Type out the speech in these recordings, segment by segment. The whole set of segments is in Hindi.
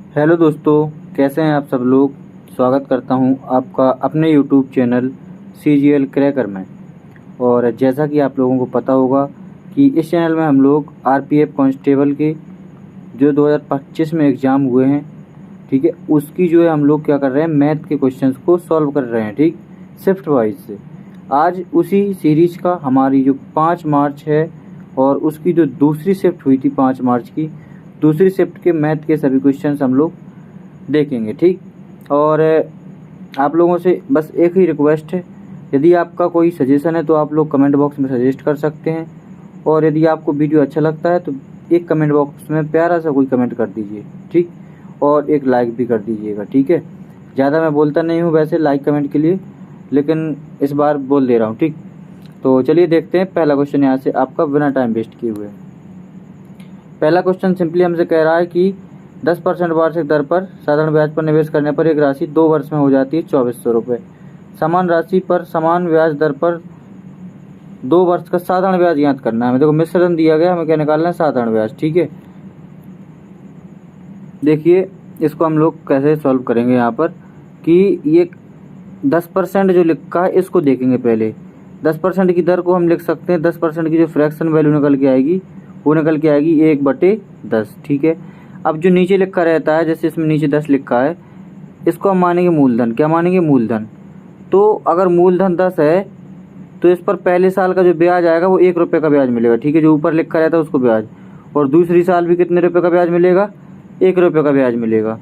हेलो दोस्तों, कैसे हैं आप सब लोग। स्वागत करता हूं आपका अपने यूट्यूब चैनल CGL क्रैकर में। और जैसा कि आप लोगों को पता होगा कि इस चैनल में हम लोग RPF कांस्टेबल के जो 2025 में एग्ज़ाम हुए हैं, ठीक है, उसकी जो है हम लोग क्या कर रहे हैं, मैथ के क्वेश्चंस को सॉल्व कर रहे हैं, ठीक, शिफ्ट वाइज से। आज उसी सीरीज का हमारी जो 5 मार्च है और उसकी जो दूसरी शिफ्ट हुई थी 5 मार्च की, दूसरी शिफ्ट के मैथ के सभी क्वेश्चंस हम लोग देखेंगे, ठीक। और आप लोगों से बस एक ही रिक्वेस्ट है, यदि आपका कोई सजेशन है तो आप लोग कमेंट बॉक्स में सजेस्ट कर सकते हैं। और यदि आपको वीडियो अच्छा लगता है तो एक कमेंट बॉक्स में प्यारा सा कोई कमेंट कर दीजिए, ठीक। और एक लाइक भी कर दीजिएगा, ठीक है। ज़्यादा मैं बोलता नहीं हूँ वैसे लाइक कमेंट के लिए, लेकिन इस बार बोल दे रहा हूँ, ठीक। तो चलिए देखते हैं पहला क्वेश्चन यहाँ से आपका बिना टाइम वेस्ट किए हुए। पहला क्वेश्चन सिंपली हमसे कह रहा है कि 10% वार्षिक दर पर साधारण ब्याज पर निवेश करने पर एक राशि 2 वर्ष में हो जाती है 2400 रुपये। समान राशि पर समान ब्याज दर पर 2 वर्ष का साधारण ब्याज ज्ञात करना है। हमें देखो मिश्रण दिया गया, हमें क्या निकालना है, साधारण ब्याज, ठीक है। देखिए इसको हम लोग कैसे सॉल्व करेंगे यहाँ पर कि ये 10% जो लिखा है इसको देखेंगे पहले। 10% की दर को हम लिख सकते हैं, 10% की जो फ्रैक्शन वैल्यू निकल के आएगी वो निकल के आएगी 1/10, ठीक है। अब जो नीचे लिखा रहता है, जैसे इसमें नीचे 10 लिखा है, इसको हम मानेंगे मूलधन। क्या मानेंगे? मूलधन। तो अगर मूलधन 10 है तो इस पर पहले साल का जो ब्याज आएगा वो 1 रुपये का ब्याज मिलेगा, ठीक है, जो ऊपर लिखा रहता है उसको ब्याज। और दूसरी साल भी कितने रुपये का ब्याज मिलेगा? 1 रुपये का ब्याज मिलेगा।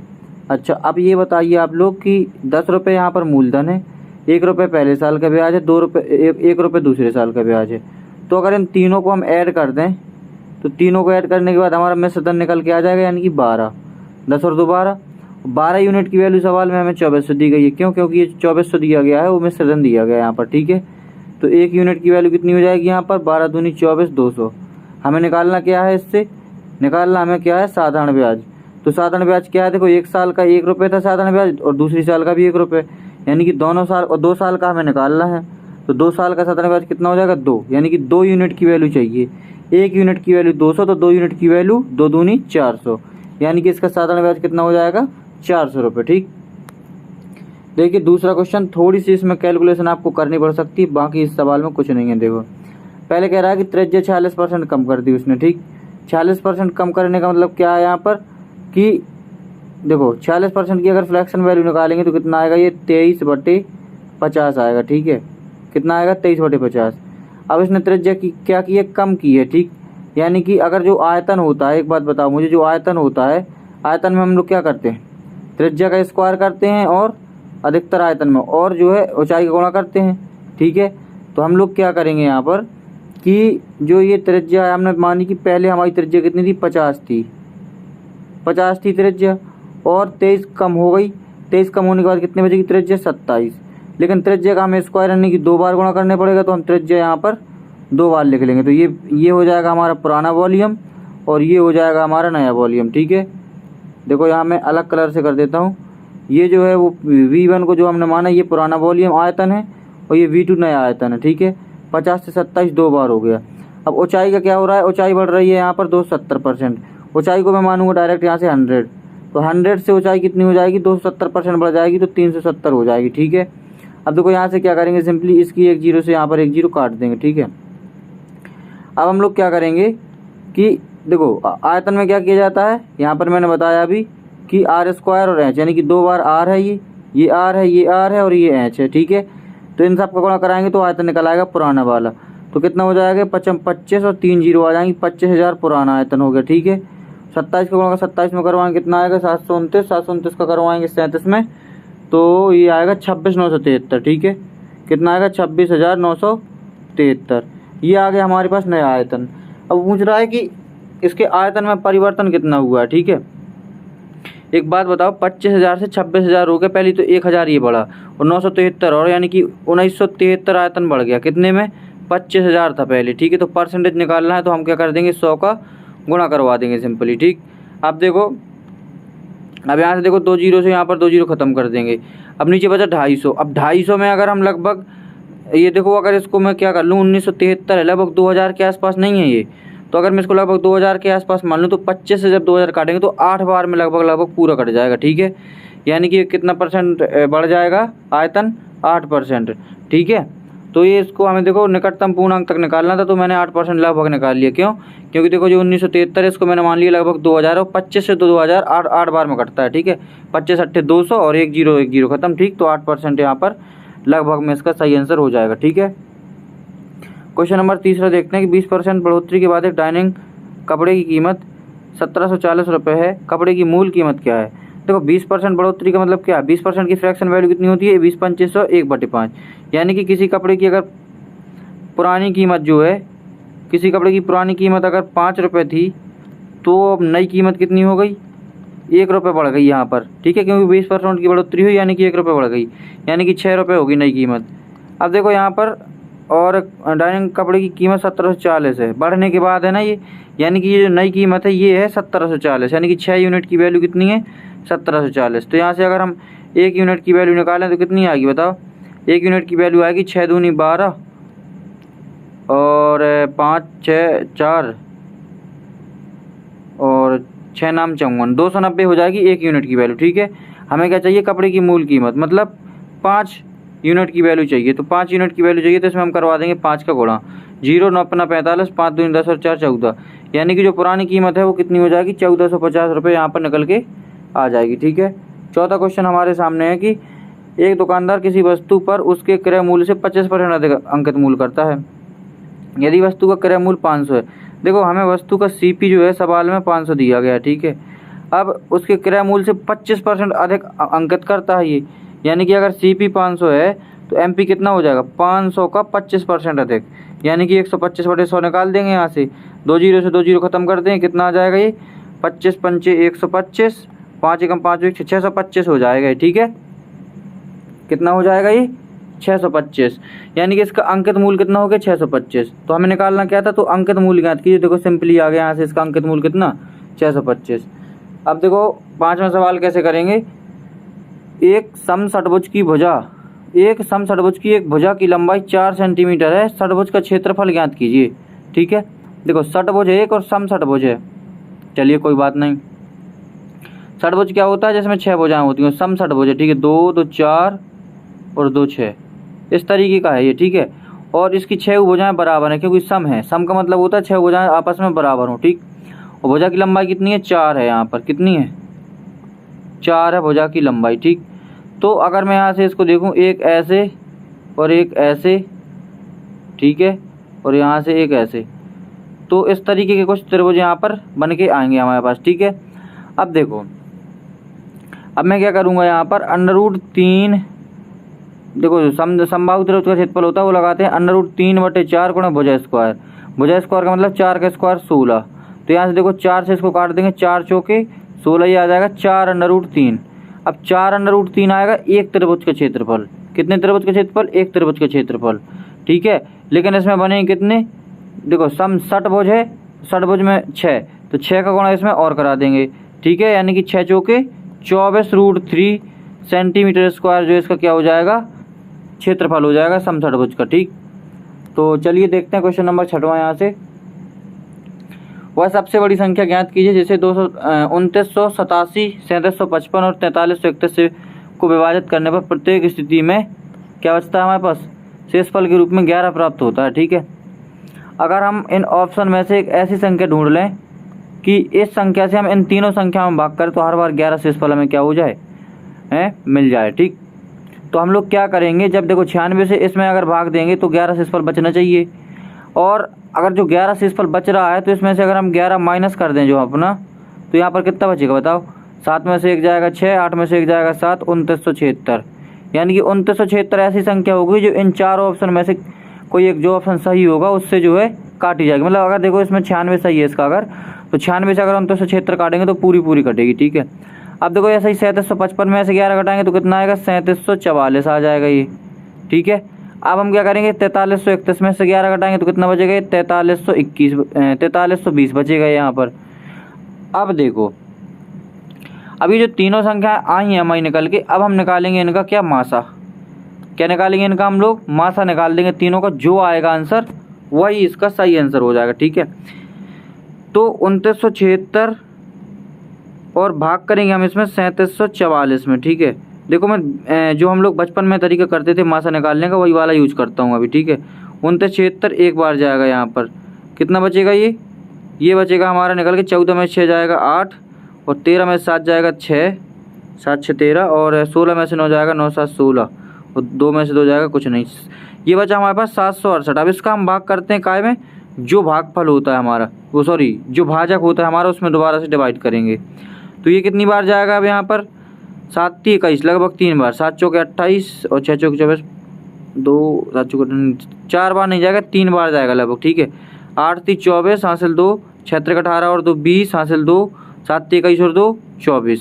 अच्छा, अब ये बताइए आप लोग कि 10 रुपये यहाँ पर मूलधन है, 1 रुपये पहले साल का ब्याज है, 2 रुपये 1 रुपये दूसरे साल का ब्याज है। तो अगर इन तीनों को हम ऐड कर दें तो तीनों को ऐड करने के बाद हमारा मिश्रण निकल के आ जाएगा, यानी कि 12। 10 और 2 12 यूनिट की वैल्यू सवाल में हमें 2400 दी गई है। क्यों? क्योंकि ये 2400 दिया गया है, वो मिश्रण दिया गया है यहाँ पर, ठीक है। तो 1 यूनिट की वैल्यू कितनी हो जाएगी यहाँ पर? 12 दूनी 24, 200। हमें निकालना क्या है, इससे निकालना हमें क्या है, साधारण ब्याज। तो साधारण ब्याज क्या है? देखो, 1 साल का 1 रुपये था साधारण ब्याज और दूसरी साल का भी 1 रुपये, यानी कि दोनों साल और 2 साल का हमें निकालना है। तो 2 साल का साधारण ब्याज कितना हो जाएगा? 2, यानी कि 2 यूनिट की वैल्यू चाहिए। 1 यूनिट की वैल्यू 200, तो 2 यूनिट की वैल्यू 2 दूनी 400, यानी कि इसका साधारण ब्याज कितना हो जाएगा? 400 रुपये, ठीक। देखिए दूसरा क्वेश्चन, थोड़ी सी इसमें कैलकुलेशन आपको करनी पड़ सकती है, बाकी इस सवाल में कुछ नहीं है। देखो पहले कह रहा है कि त्रिज्या 46% कम कर दी उसने, ठीक। 46% कम करने का मतलब क्या है यहाँ पर कि देखो 46% की अगर फ्रैक्शन वैल्यू निकालेंगे तो कितना आएगा? ये 23/50 आएगा, ठीक है। कितना आएगा? 23/50। अब इसने त्रिज्या की क्या की है? कम की है, ठीक। यानी कि अगर जो आयतन होता है, एक बात बताओ मुझे, जो आयतन होता है, आयतन में हम लोग क्या करते हैं? त्रिज्या का स्क्वायर करते हैं और अधिकतर आयतन में और जो है ऊंचाई का गुणा करते हैं, ठीक है। तो हम लोग क्या करेंगे यहाँ पर कि जो ये त्रिज्या है, हमने मानी कि पहले हमारी त्रिज्या कितनी थी? 50 थी, 50 थी त्रिज्या, और 23 कम हो गई। 23 कम होने के बाद कितनी बचेगी? त्रिज्या 27। लेकिन त्रिज्या का हमें स्क्वायर यानी कि 2 बार गुणा करने पड़ेगा, तो हम त्रिज्या यहाँ पर 2 बार लिख लेंगे। तो ये हो जाएगा हमारा पुराना वॉल्यूम और ये हो जाएगा हमारा नया वॉल्यूम, ठीक है। देखो यहाँ मैं अलग कलर से कर देता हूँ। ये जो है वो V1 को जो हमने माना ये पुराना वॉल्यूम आयतन है और ये V2 नया आयतन है, ठीक है। 50 से 27 2 बार हो गया। अब ऊंचाई का क्या हो रहा है? ऊंचाई बढ़ रही है यहाँ पर 270%। ऊंचाई को मैं मानूंगा डायरेक्ट यहाँ से 100, तो 100 से ऊंचाई कितनी हो जाएगी? 270% बढ़ जाएगी, तो 370 हो जाएगी, ठीक है। अब देखो यहाँ से क्या करेंगे, सिंपली इसकी एक जीरो से यहाँ पर एक जीरो काट देंगे, ठीक है। अब हम लोग क्या करेंगे कि देखो आयतन में क्या किया जाता है, यहाँ पर मैंने बताया अभी कि R स्क्वायर और एच, यानी कि 2 बार R है, ये R है, ये R है और ये एच है, ठीक है। तो इन सब का गुणा कराएंगे तो आयतन निकल आएगा पुराना वाला। तो कितना हो जाएगा? 25 और 3 जीरो आ जाएंगे, 25,000 पुराना आयतन हो गया, ठीक है। 27 का गुणा 27 में करवाएंगे कितना आएगा? 729, 729 का करवाएंगे 37 में, तो ये आएगा 26,973, ठीक है। कितना आएगा? 26,973। ये आ गया हमारे पास नया आयतन। अब पूछ रहा है कि इसके आयतन में परिवर्तन कितना हुआ है, ठीक है। एक बात बताओ, 25,000 से 26,000 हो गया, पहले तो 1,000 ये बढ़ा और 973 और, यानी कि 1973 आयतन बढ़ गया। कितने में? 25,000 था पहले, ठीक है। तो परसेंटेज निकालना है तो हम क्या कर देंगे? 100 का गुणा करवा देंगे सिंपली, ठीक। अब देखो, अब यहाँ से देखो 2 जीरो से यहाँ पर 2 जीरो खत्म कर देंगे। अब नीचे बचा 250। अब 250 में अगर हम लगभग ये देखो, अगर इसको मैं क्या कर लूँ, 1973 है, लगभग 2000 के आसपास नहीं है ये, तो अगर मैं इसको लगभग 2000 के आसपास मान लूँ तो 25 से जब 2000 काटेंगे तो 8 बार में लगभग पूरा कट जाएगा। ठीक है, यानी कि कितना परसेंट बढ़ जाएगा आयतन, 8%। ठीक है, तो ये इसको हमें देखो निकटतम पूर्णांक तक निकालना था, तो मैंने 8% लगभग निकाल लिया। क्यों? क्योंकि देखो जो 1973 इसको मैंने मान लिया लगभग 2000 और 25 से तो 2000 8 बार में कटता है। ठीक है, 25 8 200 और 1 0 1 0 खत्म। ठीक, तो 8% यहाँ पर लगभग में इसका सही आंसर हो जाएगा। ठीक है, क्वेश्चन नंबर तीसरा देखते हैं कि 20% बढ़ोतरी के बाद एक डाइनिंग कपड़े की कीमत 1740 रुपये है, कपड़े की मूल कीमत क्या है? देखो 20% बढ़ोतरी का मतलब क्या है? 20% की फ्रैक्शन वैल्यू कितनी होती है? 20 × 1/5। यानी कि किसी कपड़े की अगर पुरानी कीमत जो है, किसी कपड़े की पुरानी कीमत अगर 5 रुपये थी तो अब नई कीमत कितनी हो गई? 1 रुपये बढ़ गई यहाँ पर। ठीक है, क्योंकि 20% की बढ़ोतरी हुई यानी कि 1 रुपये बढ़ गई, यानी कि 6 रुपये होगी नई कीमत। अब देखो यहाँ पर और डाइनिंग कपड़े की कीमत 1740 है, बढ़ने के बाद है ना ये, यानी कि ये जो नई कीमत है ये है 1740, यानी कि 6 यूनिट की वैल्यू कितनी है? 1740। तो यहाँ से अगर हम 1 यूनिट की वैल्यू निकालें तो कितनी आएगी बताओ? 1 यूनिट की वैल्यू आएगी 6 दूनी 12 और 5 6 4 और 6 नाम 54, 290 हो जाएगी 1 यूनिट की वैल्यू। ठीक है, हमें क्या चाहिए? कपड़े की मूल कीमत, मतलब 5 यूनिट की वैल्यू चाहिए। तो 5 यूनिट की वैल्यू चाहिए तो इसमें हम करवा देंगे 5 का गुणा, 0 9 5 45, 5 दूनी 10 और 4 14, यानी कि जो पुरानी कीमत है वो कितनी हो जाएगी? 1450 रुपये यहाँ पर निकल के आ जाएगी। ठीक है, चौथा क्वेश्चन हमारे सामने है कि एक दुकानदार किसी वस्तु पर उसके क्रय मूल्य से 25% अधिक अंकित मूल्य करता है, यदि वस्तु का क्रय मूल्य 500 है। देखो हमें वस्तु का CP जो है सवाल में 500 दिया गया है। ठीक है, अब उसके क्रय मूल्य से 25% अधिक अंकित करता है ये, यानी कि अगर CP 500 है तो MP कितना हो जाएगा? 500 का 25% अधिक, यानी कि 125/100 निकाल देंगे यहाँ से, 2 0 से 2 0 खत्म कर दें, कितना आ जाएगा ये? 25 पंचे 125, 5 एकम 5 1 625 हो जाएगा। ठीक है, कितना हो जाएगा ये? 625, यानी कि इसका अंकित मूल्य कितना हो गया? 625। तो हमें निकालना क्या था? तो अंकित मूल्य ज्ञात कीजिए। देखो सिंपली आ गया यहाँ से, इसका अंकित मूल्य कितना? 625। अब देखो पाँचवा सवाल कैसे करेंगे? एक समषट्भुज की भुजा, एक समषट्भुज की एक भुजा की लंबाई 4 सेंटीमीटर है, षट्भुज का क्षेत्रफल ज्ञात कीजिए। ठीक है, देखो षट्भुज है एक और समषट्भुज है, चलिए कोई बात नहीं। षट्भुज क्या होता है? जिसमें 6 भुजाएं होती हैं, समषट्भुज है। ठीक है, 2 2 4 और 2 6, इस तरीके का है ये। ठीक है, और इसकी 6 भुजाएं बराबर हैं क्योंकि सम है, सम का मतलब होता है 6 भुजाएं आपस में बराबर हों। ठीक, और भुजा की लंबाई कितनी है? 4 है, यहाँ पर कितनी है? 4 है भुजा की लंबाई। ठीक, तो अगर मैं यहाँ से इसको देखूँ, एक ऐसे और एक ऐसे, ठीक है, और यहाँ से एक ऐसे, तो इस तरीके के कुछ त्रिभुज यहाँ पर बन के आएंगे हमारे पास। ठीक है, अब देखो, अब मैं क्या करूँगा यहाँ पर √3, देखो समबाहु त्रिभुज का क्षेत्रफल होता है वो लगाते हैं √3/4 गुणा भुजा स्क्वायर। भुजा स्क्वायर का मतलब 4 का स्क्वायर 16। तो यहाँ से देखो 4 से इसको काट देंगे, 4 चौके 16, ये आ जाएगा 4 √3। अब 4 √3 आएगा एक त्रिभुज का क्षेत्रफल। कितने त्रिभुज का क्षेत्रफल? एक त्रिभुज का क्षेत्रफल। ठीक है, लेकिन इसमें बनेंगे कितने? देखो षट्भुज है, षट्भुज में 6, तो 6 का गुणा इसमें और करा देंगे। ठीक है, यानी कि 6 चौके 24√3 सेंटीमीटर स्क्वायर जो इसका क्या हो जाएगा? क्षेत्रफल हो जाएगा समषट्भुज का। ठीक, तो चलिए देखते हैं क्वेश्चन नंबर 6वां। यहाँ से वह सबसे बड़ी संख्या ज्ञात कीजिए जिसे 2987, 3755 और 4331 को विभाजित करने पर प्रत्येक स्थिति में क्या बचता है हमारे पास? शेषफल के रूप में 11 प्राप्त होता है। ठीक है, अगर हम इन ऑप्शन में से एक ऐसी संख्या ढूंढ लें कि इस संख्या से हम इन तीनों संख्याओं में भाग करें तो हर बार 11 शेषफल हमें क्या हो जाए? मिल जाए। ठीक, तो हम लोग क्या करेंगे? जब देखो 96 से इसमें अगर भाग देंगे तो 11 शेषफल बचना चाहिए, और अगर जो 11 शेषफल बच रहा है तो इसमें से अगर हम 11 माइनस कर दें जो अपना, तो यहाँ पर कितना बचेगा बताओ? 7 में से 1 जाएगा 6, 8 में से 1 जाएगा 7, 2976। यानी कि 2976 ऐसी संख्या होगी जो इन चारों ऑप्शन में से कोई एक जो ऑप्शन सही होगा उससे जो है काटी जाएगी। मतलब अगर देखो इसमें 96 सही है इसका, अगर तो 96 से अगर 2976 काटेंगे तो पूरी कटेगी। ठीक है, अब देखो ऐसे ही 3755 में से 11 घटाएंगे तो कितना आएगा? 3744 आ जाएगा ये। ठीक है, अब हम क्या करेंगे? 4331 में से 11 घटाएंगे तो कितना बचेगा? 4320 बचेगा यहाँ पर। अब देखो, अभी जो तीनों संख्याएं आई हैं हमारी निकल के, अब हम निकालेंगे इनका क्या? मासा। क्या निकालेंगे इनका? हम लोग मासा निकाल देंगे तीनों का, जो आएगा आंसर वही इसका सही आंसर हो जाएगा। ठीक है, तो 2976 और भाग करेंगे हम इसमें 3744 में। ठीक है, देखो मैं जो हम लोग बचपन में तरीका करते थे मासा निकालने का वही वाला यूज करता हूँ अभी। ठीक है, 2976 एक बार जाएगा यहाँ पर, कितना बचेगा ये बचेगा हमारा निकल के 14 में 6 जाएगा 8 और 13 में 7 जाएगा 6, 7 6 13 और 16 में से 9 जाएगा 9 7 16 और 2 में से 2 जाएगा कुछ नहीं। ये बचा हमारे पास 768। अब इसका हम भाग करते हैं काय में, जो भागफल होता है हमारा वो सॉरी जो भाजक होता है हमारा उसमें दोबारा से डिवाइड करेंगे। तो ये कितनी बार जाएगा अब यहाँ पर 7 3 21 लगभग 3 बार, 7 चौके 28 और 6 चौके 24 2 7 चौके 4 बार नहीं जाएगा 3 बार जाएगा लगभग। ठीक है, 8 3 24 हासिल 2 6 3 18 और 2 20 हासिल 2 7 3 21 और 2 24,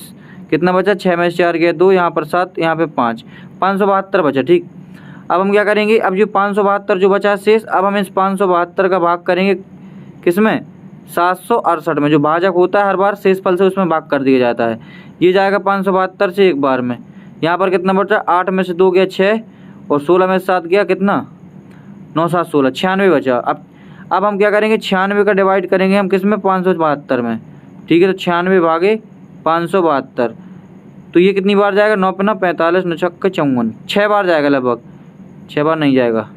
कितना बचा 6 में से 4 गया 2, यहाँ पर 7 यहाँ पे 5, 572 बचा। ठीक, अब हम क्या करेंगे, अब जो 572 जो बचा शेष, अब हम इस 572 का भाग करेंगे किसमें 768 में, जो भाजक होता है हर बार शेष फल से उसमें भाग कर दिया जाता है। ये जाएगा 572 से एक बार में, यहाँ पर कितना बचा 8 में से 2 गया 6 और 16 में से 7 गया कितना 9 7 16 96 बचा। अब हम क्या करेंगे 96 का डिवाइड करेंगे हम किसमें 572 में। ठीक है, तो 96 भागे 572, तो ये कितनी बार जाएगा 9 5 45 9 6 54, 6 बार जाएगा लगभग, 6 बार नहीं जाएगा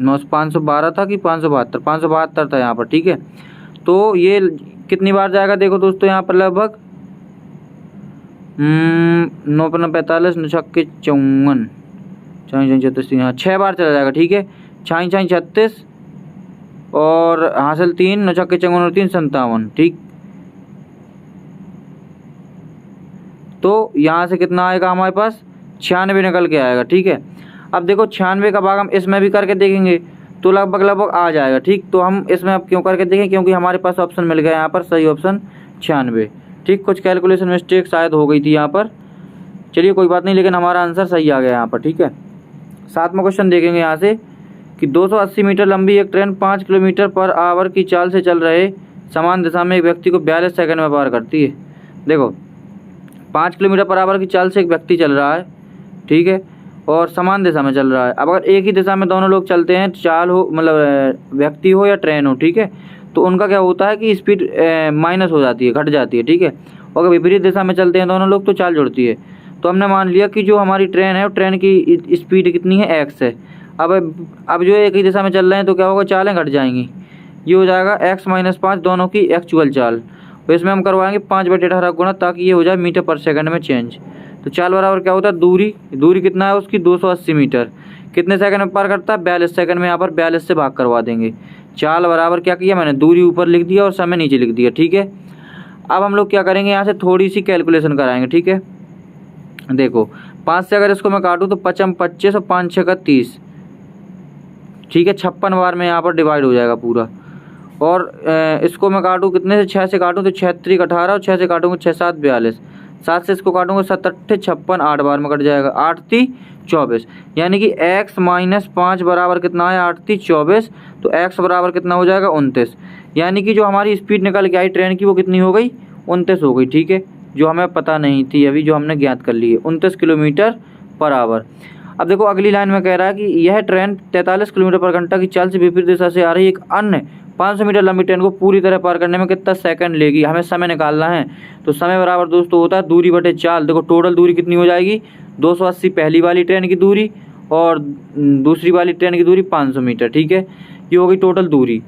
9 512 था कि 572 572 था यहाँ पर। ठीक है, तो ये कितनी बार जाएगा देखो दोस्तों यहाँ पर लगभग 9 5 45 9 6 54 36 यहाँ 6 बार चला जाएगा। ठीक है, 6 6 36 और हासिल 3 9 6 54 और 3 57। ठीक, तो यहाँ से कितना आएगा हमारे पास 96 निकल के आएगा। ठीक है, अब देखो 96 का भाग हम इसमें भी करके देखेंगे तो लगभग आ जाएगा। ठीक, तो हम इसमें अब क्यों करके देखें, क्योंकि हमारे पास ऑप्शन मिल गया यहाँ पर सही ऑप्शन 96। ठीक, कुछ कैलकुलेशन मिस्टेक शायद हो गई थी यहाँ पर, चलिए कोई बात नहीं, लेकिन हमारा आंसर सही आ गया यहाँ पर। ठीक है, 7वां क्वेश्चन देखेंगे यहाँ से कि 280 मीटर लंबी एक ट्रेन 5 किलोमीटर पर आवर की चाल से चल रहे समान दिशा में एक व्यक्ति को 42 सेकंड में पार करती है। देखो 5 किलोमीटर पर आवर की चाल से एक व्यक्ति चल रहा है, ठीक है, और समान दिशा में चल रहा है। अब अगर एक ही दिशा में दोनों लोग चलते हैं, चाल हो मतलब व्यक्ति हो या ट्रेन हो, ठीक है, तो उनका क्या होता है कि स्पीड माइनस हो जाती है, घट जाती है। ठीक है, और अगर विपरीत दिशा में चलते हैं दोनों लोग तो चाल जुड़ती है। तो हमने मान लिया कि जो हमारी ट्रेन है ट्रेन की स्पीड कितनी है x है। अब जो एक ही दिशा में चल रहे हैं तो क्या होगा, चालें घट जाएंगी। ये हो जाएगा x - 5 दोनों की एक्चुअल चाल। तो इसमें हम करवाएंगे 5/18 गुणा, ताकि ये हो जाए मीटर पर सेकंड में चेंज। तो चाल बराबर क्या होता है, दूरी कितना है उसकी 280 मीटर, कितने सेकंड में पार करता है 42 सेकंड में। यहाँ पर 42 से भाग करवा देंगे। चाल बराबर क्या किया मैंने, दूरी ऊपर लिख दिया और समय नीचे लिख दिया। ठीक है, अब हम लोग क्या करेंगे, यहाँ से थोड़ी सी कैलकुलेशन कराएंगे। ठीक है, देखो 5 से अगर इसको मैं काटूँ तो 5 25 और 5 6 30, ठीक है, 56 बार में यहाँ पर डिवाइड हो जाएगा पूरा। और इसको मैं काटूँ कितने से, 6 से काटूँ तो 6 3 18 और 6 से काटूँगा 6 7 42, 7 से इसको काटूँगा 7 8 56, 8 बार में कट जाएगा, 8 3 24, यानी कि x - 5 बराबर कितना है 8 3 24। तो x बराबर कितना हो जाएगा 29, यानी कि जो हमारी स्पीड निकल के आई ट्रेन की वो कितनी हो गई 29 हो गई। ठीक है, जो हमें पता नहीं थी अभी, जो हमने ज्ञात कर ली है 29 किलोमीटर पर आवर। अब देखो अगली लाइन में कह रहा है कि यह ट्रेन 43 किलोमीटर पर घंटा की चाल से विपरीत दिशा से आ रही एक अन्य 500 मीटर लंबी ट्रेन को पूरी तरह पार करने में कितना सेकंड लेगी। हमें समय निकालना है। तो समय बराबर दोस्तों होता है दूरी बटे चाल। देखो टोटल दूरी कितनी हो जाएगी 280 पहली वाली ट्रेन की दूरी और दूसरी वाली ट्रेन की दूरी 500 मीटर। ठीक है, ये हो गई टोटल दूरी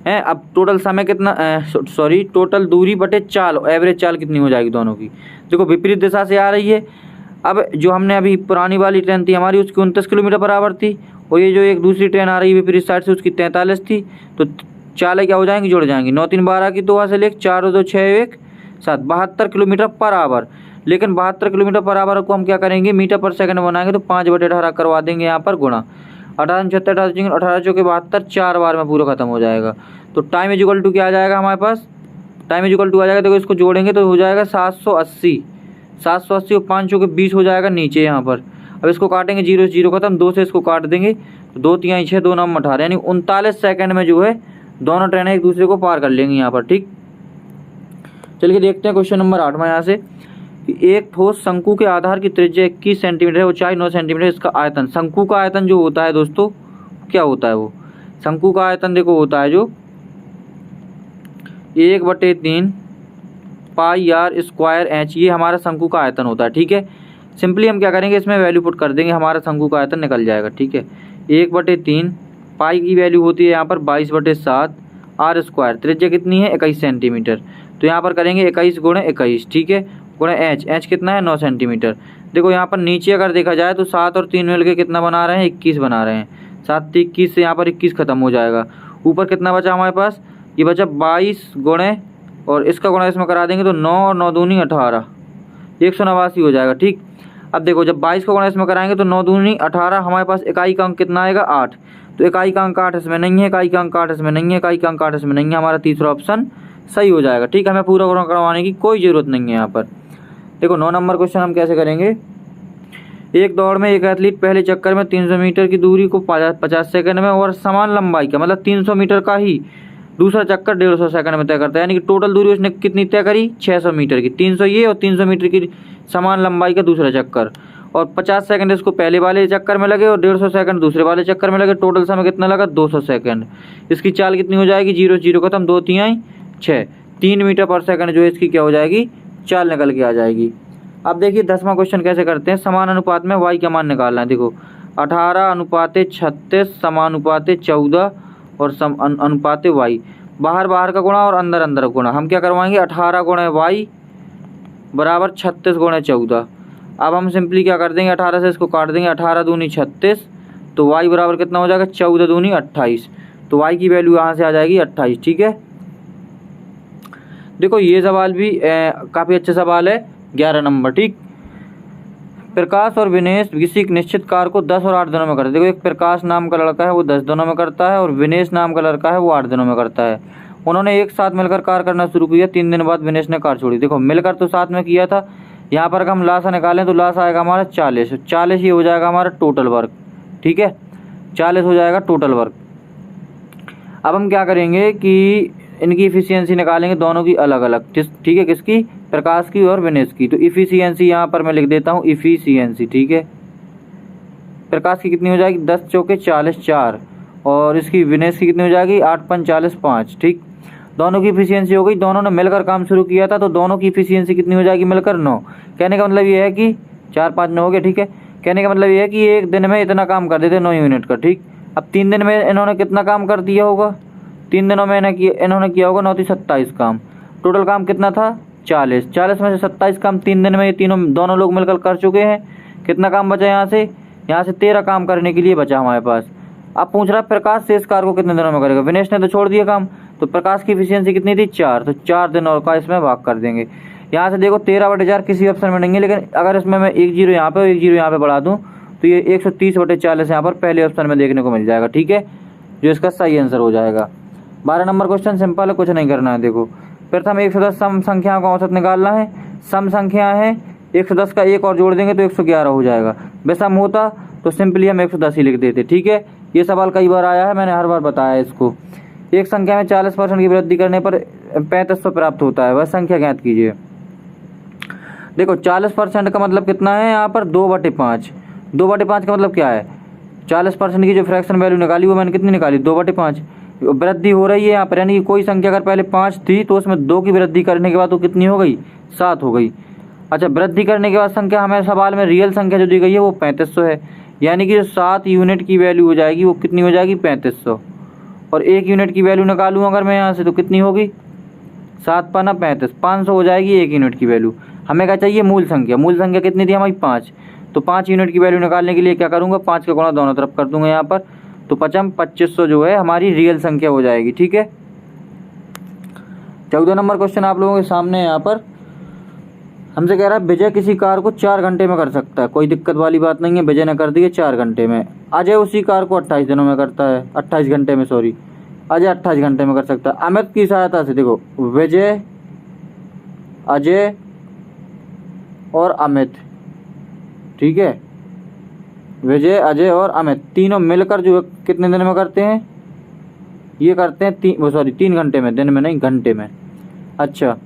है। अब टोटल समय कितना, टोटल दूरी बटे चाल, एवरेज चाल कितनी हो जाएगी दोनों की। देखो विपरीत दिशा से आ रही है। अब जो हमने अभी पुरानी वाली ट्रेन थी हमारी उसकी 29 किलोमीटर पर आवर थी, और ये जो एक दूसरी ट्रेन आ रही है विपरीत साइड से उसकी 43 थी। तो चालें क्या हो जाएंगी, जुड़ जाएंगी। 9 3 12 की 2 से लेकर 4 2 6 1 7 72 किलोमीटर पर आवर। लेकिन 72 किलोमीटर पर आवर को हम क्या करेंगे, मीटर पर सेकंड बनाएंगे तो 5/18 करवा देंगे यहाँ पर गुणा। 18 76 18 चौके 72, 4 बार में पूरा खत्म हो जाएगा। तो टाइम इक्वल टू क्या आ जाएगा हमारे पास, टाइम इक्वल टू आ जाएगा। देखो इसको जोड़ेंगे तो हो जाएगा 780 और 5 चौके 20 हो जाएगा नीचे यहाँ पर। अब इसको काटेंगे 0 0 खत्म, 2 से इसको काट देंगे तो 2 3 6 2 9 18, यानी 39 सेकंड में जो है दोनों ट्रेनें एक दूसरे को पार कर लेंगी यहाँ पर। ठीक, चलिए देखते हैं क्वेश्चन नंबर 8 में। यहाँ से एक ठोस शंकु के आधार की त्रिज्या 21 सेंटीमीटर है, ऊंचाई 9 सेंटीमीटर, इसका आयतन, शंकु का आयतन जो होता है दोस्तों क्या होता है वो शंकु का आयतन देखो होता है जो 1/3 पाई आर स्क्वायर एच, ये हमारा शंकु का आयतन होता है। ठीक है, सिंपली हम क्या करेंगे, इसमें वैल्यू पुट कर देंगे, हमारा शंकु का आयतन निकल जाएगा। ठीक है, 1/3 पाई की वैल्यू होती है यहाँ पर 22/7 आर स्क्वायर, त्रिज्या कितनी है 21 सेंटीमीटर, तो यहाँ पर करेंगे 21 गुणे 21। ठीक है, गुणे एच कितना है 9 सेंटीमीटर। देखो यहाँ पर नीचे अगर देखा जाए तो 7 और 3 मिलकर कितना बना रहे हैं 21 बना रहे हैं, 7 से 21 से यहाँ पर 21 खत्म हो जाएगा। ऊपर कितना बचा हमारे पास, ये बचा 22 गुणे, और इसका गुणा इसमें करा देंगे तो 9 और 9 दूनी 18, 189 हो जाएगा। ठीक, अब देखो जब 22 का गुणा इसमें कराएंगे तो 9 दूनी 18, हमारे पास इकाई का अंक कितना आएगा 8, तो इकाई का अंक 8 इसमें नहीं है, इकाई का अंक 8 इसमें नहीं है, इकाई का अंक 8 इसमें नहीं है, हमारा तीसरा ऑप्शन सही हो जाएगा। ठीक, हमें पूरा गुणा करवाने की कोई ज़रूरत नहीं है यहाँ पर। देखो 9 नंबर क्वेश्चन हम कैसे करेंगे, एक दौड़ में एक एथलीट पहले चक्कर में 300 मीटर की दूरी को 50 सेकंड में और समान लंबाई का, मतलब 300 मीटर का ही दूसरा चक्कर 150 सेकंड में तय करता है, यानी कि टोटल दूरी उसने कितनी तय करी 600 मीटर की, 300 ये और 300 मीटर की समान लंबाई का दूसरा चक्कर, और 50 सेकंड इसको पहले वाले चक्कर में लगे और 150 सेकंड दूसरे वाले चक्कर में लगे, टोटल समय कितना लगा 200 सेकंड। इसकी चाल कितनी हो जाएगी, 0 0 खत्म, 2 3 6, 3 मीटर पर सेकंड जो है इसकी क्या हो जाएगी, चाल निकल के आ जाएगी। अब देखिए 10वां क्वेश्चन कैसे करते हैं, समान अनुपात में वाई का मान निकालना है। देखो 18:36 समानुपाते 14 और अनुपाते वाई, बाहर बाहर का गुणा और अंदर अंदर का गुणा, हम क्या करवाएंगे 18 गुणे वाई बराबर 36 गुणे 14। अब हम सिंपली क्या कर देंगे, 18 से इसको काट देंगे, 18 दूनी 36, तो वाई बराबर कितना हो जाएगा 14 दूनी 28, तो वाई की वैल्यू यहाँ से आ जाएगी 28। ठीक है, देखो ये सवाल भी काफ़ी अच्छा सवाल है, 11 नंबर। ठीक, प्रकाश और विनेश किसी एक निश्चित कार्य को 10 और 8 दिनों में करते हैं। देखो एक प्रकाश नाम का लड़का है वो 10 दिनों में करता है, और विनेश नाम का लड़का है वो 8 दिनों में करता है। उन्होंने एक साथ मिलकर कार्य करना शुरू किया, 3 दिन बाद विनेश ने कार्य छोड़ी। देखो मिलकर तो साथ में किया था, यहाँ पर अगर हम लासा निकालें तो लासा आएगा हमारा 40, 40 ही हो जाएगा हमारा टोटल वर्क। ठीक है, 40 हो जाएगा टोटल वर्क। अब हम क्या करेंगे कि इनकी इफिशियंसी निकालेंगे दोनों की अलग अलग। ठीक है, किसकी, प्रकाश की और विनेश की। तो इफिशियंसी यहाँ पर मैं लिख देता हूँ इफिशियंसी। ठीक है, प्रकाश की कितनी हो जाएगी 10 चौके 40 4, और इसकी विनेश की कितनी हो जाएगी 8 5 40 5। ठीक, दोनों की इफिशियंसी हो गई, दोनों ने मिलकर काम शुरू किया था तो दोनों की इफिशियंसी कितनी हो जाएगी मिलकर 9। कहने का मतलब ये है कि 4 5 9 हो गया। ठीक है, कहने का मतलब ये है कि एक दिन में इतना काम कर देते 9 यूनिट का। ठीक, अब 3 दिन में इन्होंने कितना काम कर दिया होगा, 3 दिनों में इन्होंने किया होगा 9 3 27 काम, टोटल काम कितना था 40, 40 में से 27 काम 3 दिन में ये दोनों लोग मिलकर कर चुके हैं। कितना काम बचा यहाँ से 13 काम करने के लिए बचा हमारे पास। अब पूछ रहा है प्रकाश शेष कार्य को कितने दिनों में करेगा, विनेश ने तो छोड़ दिया काम, तो प्रकाश की इफिशियंसी कितनी थी 4, तो 4 दिन और का इसमें भाग कर देंगे। यहाँ से देखो 13/4 किसी ऑप्शन में नहीं है, लेकिन अगर इसमें मैं 1 0 यहाँ पे और 1 0 यहाँ पे बढ़ा दूँ तो ये 130/40 यहाँ पर पहले ऑप्शन में देखने को मिल जाएगा। ठीक है, जो इसका सही आंसर हो जाएगा। 12 नंबर क्वेश्चन सिंपल है, कुछ नहीं करना है। देखो प्रथम 110 सम संख्याओं का औसत निकालना है। सम संख्या है 110 का एक और जोड़ देंगे तो 111 हो जाएगा। विषम होता तो सिंपली हम 110 ही लिख देते। ठीक है, ये सवाल कई बार आया है, मैंने हर बार बताया इसको। एक संख्या में 40% की वृद्धि करने पर 3500 प्राप्त होता है, वह संख्या ज्ञात कीजिए। देखो 40% का मतलब कितना है यहाँ पर 2/5। 2/5 का मतलब क्या है, 40% की जो फ्रैक्शन वैल्यू निकाली वो मैंने कितनी निकाली 2/5। वृद्धि हो रही है यहाँ पर, यानी कि कोई संख्या अगर पहले 5 थी तो उसमें 2 की वृद्धि करने के बाद वो कितनी हो गई 7 हो गई। अच्छा, वृद्धि करने के बाद संख्या हमें सवाल में रियल संख्या जो दी गई है वो 3500 है, यानी कि जो 7 यूनिट की वैल्यू हो जाएगी वो कितनी हो जाएगी 3500। और 1 यूनिट की वैल्यू निकालूँ अगर मैं यहाँ से तो कितनी होगी 7 पाना 35, 500 हो जाएगी 1 यूनिट की वैल्यू। हमें क्या चाहिए मूल संख्या, मूल संख्या कितनी थी हमारी 5, तो 5 यूनिट की वैल्यू निकालने के लिए क्या करूँगा 5 का गुणा दोनों तरफ कर दूंगा यहाँ पर, तो 2500 जो है हमारी रियल संख्या हो जाएगी। ठीक है, 14 नंबर क्वेश्चन आप लोगों के सामने यहाँ पर हमसे कह रहा है विजय किसी कार को 4 घंटे में कर सकता है, कोई दिक्कत वाली बात नहीं है, विजय ने कर दी है 4 घंटे में। अजय उसी कार को 28 दिनों में करता है, 28 घंटे में, सॉरी अजय 28 घंटे में कर सकता है। अमित की सहायता से, देखो विजय, अजय और अमित, ठीक है, विजय, अजय और अमित तीनों मिलकर जो कितने दिन में करते हैं, ये करते हैं 3 घंटे में, दिन में नहीं घंटे में। अच्छा,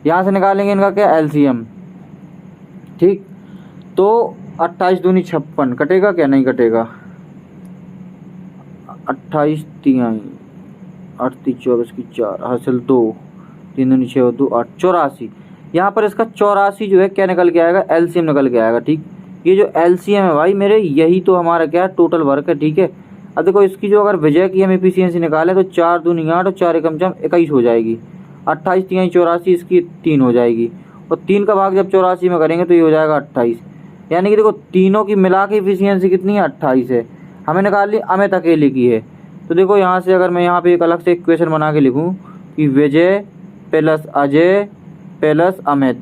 यहाँ से निकालेंगे इनका क्या एलसीएम। ठीक, तो 28 दूनी 56 कटेगा क्या, नहीं कटेगा, 28 तिहाई 8 3 24 की 4 हासिल 2 3 दूनी 6 2 8 84। यहाँ पर इसका 84 जो है क्या निकल के आएगा, एलसीएम निकल के आएगा। ठीक, ये जो एलसीएम है भाई मेरे, यही तो हमारा क्या टोटल वर्क है। ठीक है, अब देखो इसकी जो अगर विजय की हम एफिशिएंसी निकालें तो 4 दूनी 8 और 4 एकम 21 हो जाएगी। 28 तिहाई 84 इसकी 3 हो जाएगी, और 3 का भाग जब 84 में करेंगे तो ये हो जाएगा 28। यानी कि देखो तीनों की मिला के एफिशिएंसी कितनी है, 28 है। हमें निकाल ली अमित अकेले की है। तो देखो यहाँ से अगर मैं यहाँ पे एक अलग से इक्वेशन बना के लिखूँ कि विजय प्लस अजय प्लस अमित,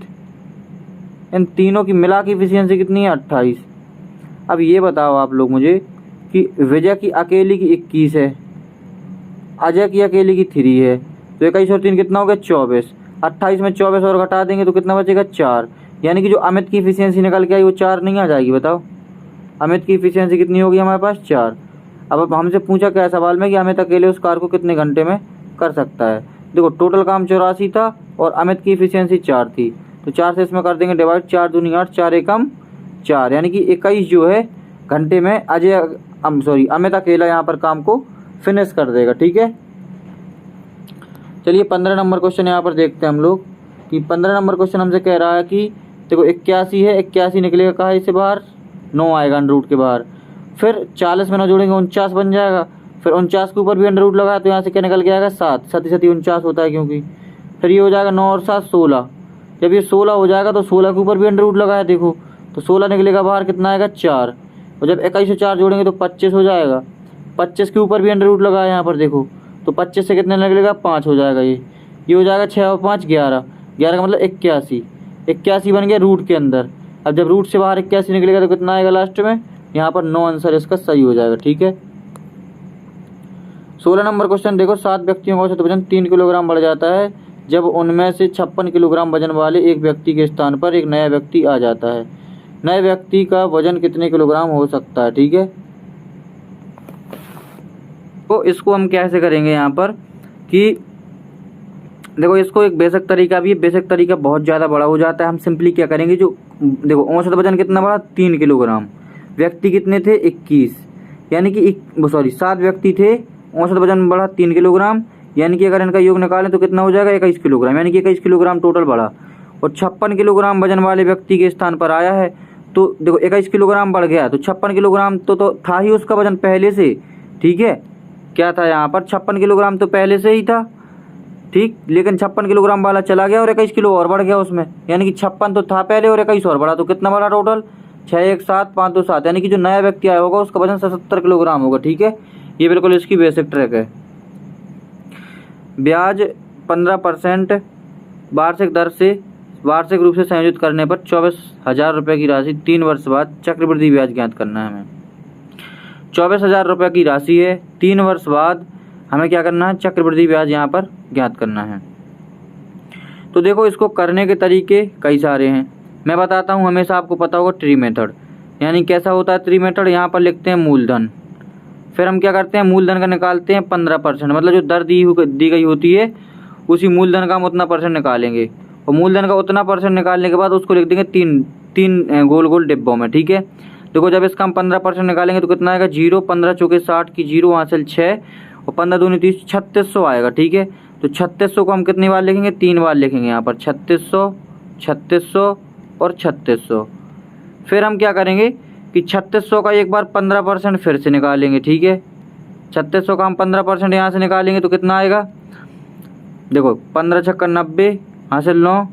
इन तीनों की मिला की एफिशिएंसी कितनी है, 28। अब ये बताओ आप लोग मुझे कि विजय की अकेली की 21 है, अजय की अकेली की 3 है, तो 21 और 3 कितना हो गया, 24। 28 में 24 और घटा देंगे तो कितना बचेगा, 4। यानी कि जो अमित की एफिशिएंसी निकल के आई वो 4 नहीं आ जाएगी। बताओ अमित की एफिशिएंसी कितनी होगी हमारे पास, 4। अब हमसे पूछा क्या सवाल में कि अमित अकेले उस कार को कितने घंटे में कर सकता है। देखो टोटल काम 84 था और अमित की एफिशिएंसी 4 थी, तो 4 से इसमें कर देंगे डिवाइड, 4 दूनी 8 4 एकम 4, यानी कि 21 जो है घंटे में अमित अकेला यहाँ पर काम को फिनिश कर देगा। ठीक है, चलिए 15 नंबर क्वेश्चन यहाँ पर देखते हैं हम लोग कि 15 नंबर क्वेश्चन हमसे कह रहा है कि देखो 81 है, 81 निकलेगा कहाँ इससे बाहर, 9 आएगा अंडर रूट के बाहर, फिर 40 में 9 जोड़ेंगे 49 बन जाएगा, फिर 49 के ऊपर भी अंडर रूट लगाया तो यहाँ से क्या निकल के आएगा, 7 7 49 होता है क्योंकि, फिर ये हो जाएगा 9 और 7 16। जब ये 16 हो जाएगा तो 16 के ऊपर भी अंडर रूट लगाया देखो, तो 16 निकलेगा बाहर, कितना आएगा, 4। और जब 21 से 4 जोड़ेंगे तो 25 हो जाएगा, 25 के ऊपर भी अंडर रूट लगाया यहाँ पर देखो, तो 25 से कितने निकलेगा, 5 हो जाएगा। ये हो जाएगा 6 और 5 11, 11 का मतलब 81, 81 बन गया रूट के अंदर। अब जब रूट से बाहर 81 निकलेगा तो कितना आएगा लास्ट में, यहाँ पर 9 आंसर इसका सही हो जाएगा। ठीक है, 16 नंबर क्वेश्चन देखो, 7 व्यक्तियों का औसत वजन 3 किलोग्राम बढ़ जाता है जब उनमें से 56 किलोग्राम वजन वाले एक व्यक्ति के स्थान पर एक नया व्यक्ति आ जाता है। नए व्यक्ति का वजन कितने किलोग्राम हो सकता है। ठीक है, तो इसको हम कैसे करेंगे यहाँ पर कि देखो इसको एक बेसिक तरीका भी है, बेसिक तरीका बहुत ज़्यादा बड़ा हो जाता है। हम सिंपली क्या करेंगे, जो देखो औसत वजन कितना बड़ा, 3 किलोग्राम, व्यक्ति कितने थे, 21, यानी कि 7 व्यक्ति थे, औसत वजन बढ़ा 3 किलोग्राम, यानी कि अगर इनका योग निकालें तो कितना हो जाएगा, 21 किलोग्राम, यानी कि 21 किलोग्राम टोटल बढ़ा। और 56 किलोग्राम वजन वाले व्यक्ति के स्थान पर आया है, तो देखो 21 किलोग्राम बढ़ गया, तो 56 किलोग्राम तो था ही उसका वजन पहले से। ठीक है, क्या था यहाँ पर, 56 किलोग्राम तो पहले से ही था। ठीक, लेकिन 56 किलोग्राम वाला चला गया और 21 किलो और बढ़ गया उसमें, यानी कि 56 तो था पहले और 21 और बढ़ा, तो कितना बढ़ा टोटल, 6 1 7 5 2 7, यानी कि जो नया व्यक्ति आया होगा उसका वजन 77 किलोग्राम होगा। ठीक है, ये बिल्कुल इसकी बेसिक ट्रिक है। ब्याज 15% वार्षिक दर से वार्षिक रूप से संयोजित करने पर 24,000 रुपये की राशि 3 वर्ष बाद चक्रवृद्धि ब्याज ज्ञात करना है हमें। 24,000 रुपये की राशि है, 3 वर्ष बाद हमें क्या करना है, चक्रवृद्धि ब्याज यहाँ पर ज्ञात करना है। तो देखो इसको करने के तरीके कई सारे हैं, मैं बताता हूँ, हमेशा आपको पता होगा ट्री मेथड, यानी कैसा होता है ट्री मेथड। यहाँ पर लिखते हैं मूलधन, फिर हम क्या करते हैं, मूलधन का निकालते हैं 15%, मतलब जो दर दी गई होती है उसी मूलधन का हम उतना परसेंट निकालेंगे, और मूलधन का उतना परसेंट निकालने के बाद उसको लिख देंगे तीन गोल गोल डिब्बों में। ठीक है, देखो जब इसका हम 15% निकालेंगे तो कितना आएगा, 0, 15 चौके 60 की 0 हासिल 6, और 15 दूनी 30, 3600 आएगा। ठीक है, तो 3600 को हम कितनी बार लिखेंगे, 3 बार लिखेंगे यहाँ पर, 3600 3600 और 3600। फिर हम क्या करेंगे कि 3600 का एक बार 15% फिर से निकालेंगे। ठीक है, 3600 का हम 15% यहाँ से निकालेंगे तो कितना आएगा, देखो 15 छक्का 90 हासिल 9,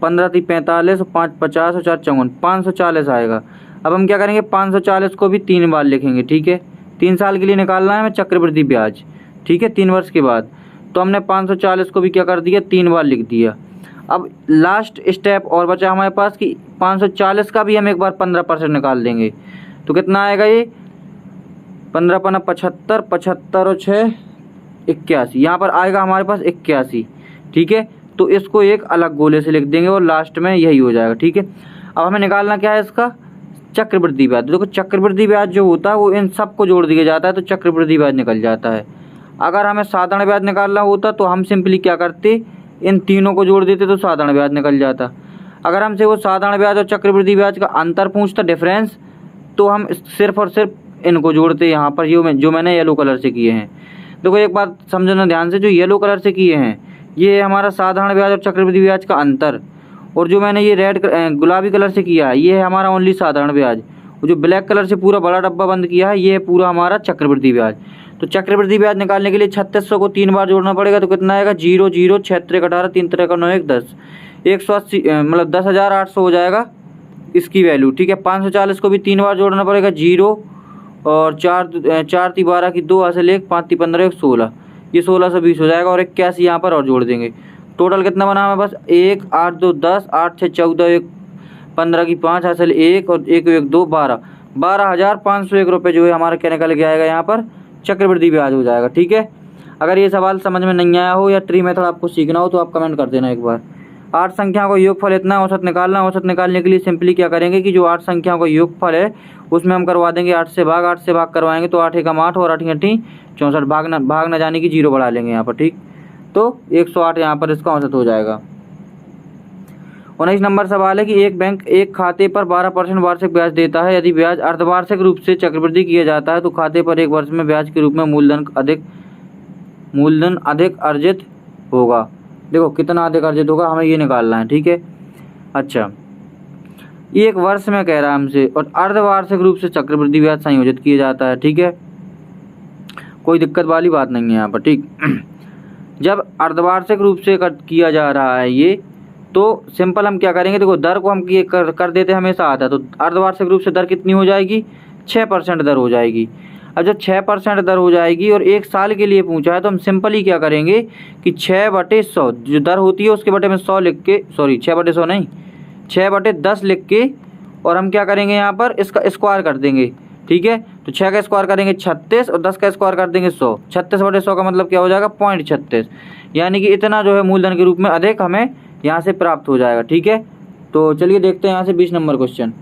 15 × 45, 5 50 और 4 54, 540 आएगा। अब हम क्या करेंगे, 540 को भी 3 बार लिखेंगे। ठीक है, 3 साल के लिए निकालना है हमें चक्रवृद्धि ब्याज। ठीक है, 3 वर्ष के बाद, तो हमने 540 को भी क्या कर दिया, 3 बार लिख दिया। अब लास्ट स्टेप और बचा हमारे पास कि 540 का भी हम एक बार 15% निकाल देंगे, तो कितना आएगा, ये 15 × 75, 75 और 6 81, यहाँ पर आएगा हमारे पास 81। ठीक है, तो इसको एक अलग गोले से लिख देंगे और लास्ट में यही हो जाएगा। ठीक है, अब हमें निकालना क्या है, इसका चक्रवृद्धि ब्याज। देखो चक्रवृद्धि ब्याज जो होता है वो इन सब को जोड़ दिया जाता है तो चक्रवृद्धि ब्याज निकल जाता है। अगर हमें साधारण ब्याज निकालना होता तो हम सिंपली क्या करते, इन तीनों को जोड़ देते तो साधारण ब्याज निकल जाता। अगर हमसे वो साधारण ब्याज और चक्रवृद्धि ब्याज का अंतर पूछता, डिफरेंस, तो हम सिर्फ और सिर्फ इनको जोड़ते यहाँ पर जो मैंने येलो कलर से किए हैं। देखो एक बात समझना ध्यान से, जो येलो कलर से किए हैं ये है हमारा साधारण ब्याज और चक्रवृद्धि ब्याज का अंतर, और जो मैंने ये गुलाबी कलर से किया है ये है हमारा ओनली साधारण ब्याज, और जो ब्लैक कलर से पूरा बड़ा डब्बा बंद किया है ये है पूरा हमारा चक्रवृद्धि ब्याज। तो चक्रवृद्धि ब्याज निकालने के लिए 3600 को 3 बार जोड़ना पड़ेगा, तो कितना आएगा 0 0 6 3 18 3 3 9 1 10 180 मतलब 10,800 हो जाएगा इसकी वैल्यू। ठीक है, 540 को भी 3 बार जोड़ना पड़ेगा, 0 और 4 ती 12 की 2 हासिल 1 5 ती 15 1 16, ये 1620 हो जाएगा, और 81 यहाँ पर और जोड़ देंगे। टोटल कितना बना हमें बस 1 8 2 10 8 6 14 1 15 की 5 हासिल 1 और 1 1 2 12,501 रुपये जो है हमारा क्या निकल के आएगा यहाँ पर चक्रवृद्धि ब्याज हो जाएगा। ठीक है, अगर ये सवाल समझ में नहीं आया हो या ट्री मेथड आपको सीखना हो तो आप कमेंट कर देना एक बार। 8 संख्याओं का योगफल इतना है, औसत निकालना। औसत निकालने के लिए सिंपली क्या करेंगे कि जो 8 संख्याओं का योगफल है उसमें हम करवा देंगे 8 से भाग करवाएंगे तो 8 एकम 8 और 8 8 64, भाग न जाने की 0 बढ़ा लेंगे यहाँ पर। ठीक, तो 108 यहाँ पर इसका औसत हो जाएगा। 19 नंबर सवाल है कि एक बैंक एक खाते पर 12% वार्षिक ब्याज देता है। यदि ब्याज अर्धवार्षिक रूप से चक्रवृद्धि किया जाता है तो खाते पर एक वर्ष में ब्याज के रूप में मूलधन अधिक अर्जित होगा। देखो कितना अधिक अर्जित होगा हमें ये निकालना है। ठीक है, अच्छा एक वर्ष में कह रहा है हमसे, और अर्धवार्षिक रूप से चक्रवृद्धि ब्याज संयोजित किया जाता है। ठीक है, कोई दिक्कत वाली बात नहीं है यहाँ पर। ठीक, जब अर्धवार्षिक रूप से किया जा रहा है ये, तो सिंपल हम क्या करेंगे, देखो दर को हम कर देते हमेशा आता है, तो अर्धवार्षिक रूप से दर कितनी हो जाएगी 6% दर हो जाएगी। अब जब 6% दर हो जाएगी और 1 साल के लिए पूछा है तो हम सिंपली क्या करेंगे कि 6/100 जो दर होती है उसके बटे में 100 लिख के, सॉरी 6/100 नहीं 6/10 लिख के, और हम क्या करेंगे यहाँ पर इसका स्क्वायर कर देंगे। ठीक है, तो 6 का स्क्वायर करेंगे 36 और 10 का स्क्वायर कर देंगे 100। 36/100 का मतलब क्या हो जाएगा 0.36, यानी कि इतना जो है मूलधन के रूप में अधिक हमें यहाँ से प्राप्त हो जाएगा। ठीक है, तो चलिए देखते हैं यहाँ से 20 नंबर क्वेश्चन।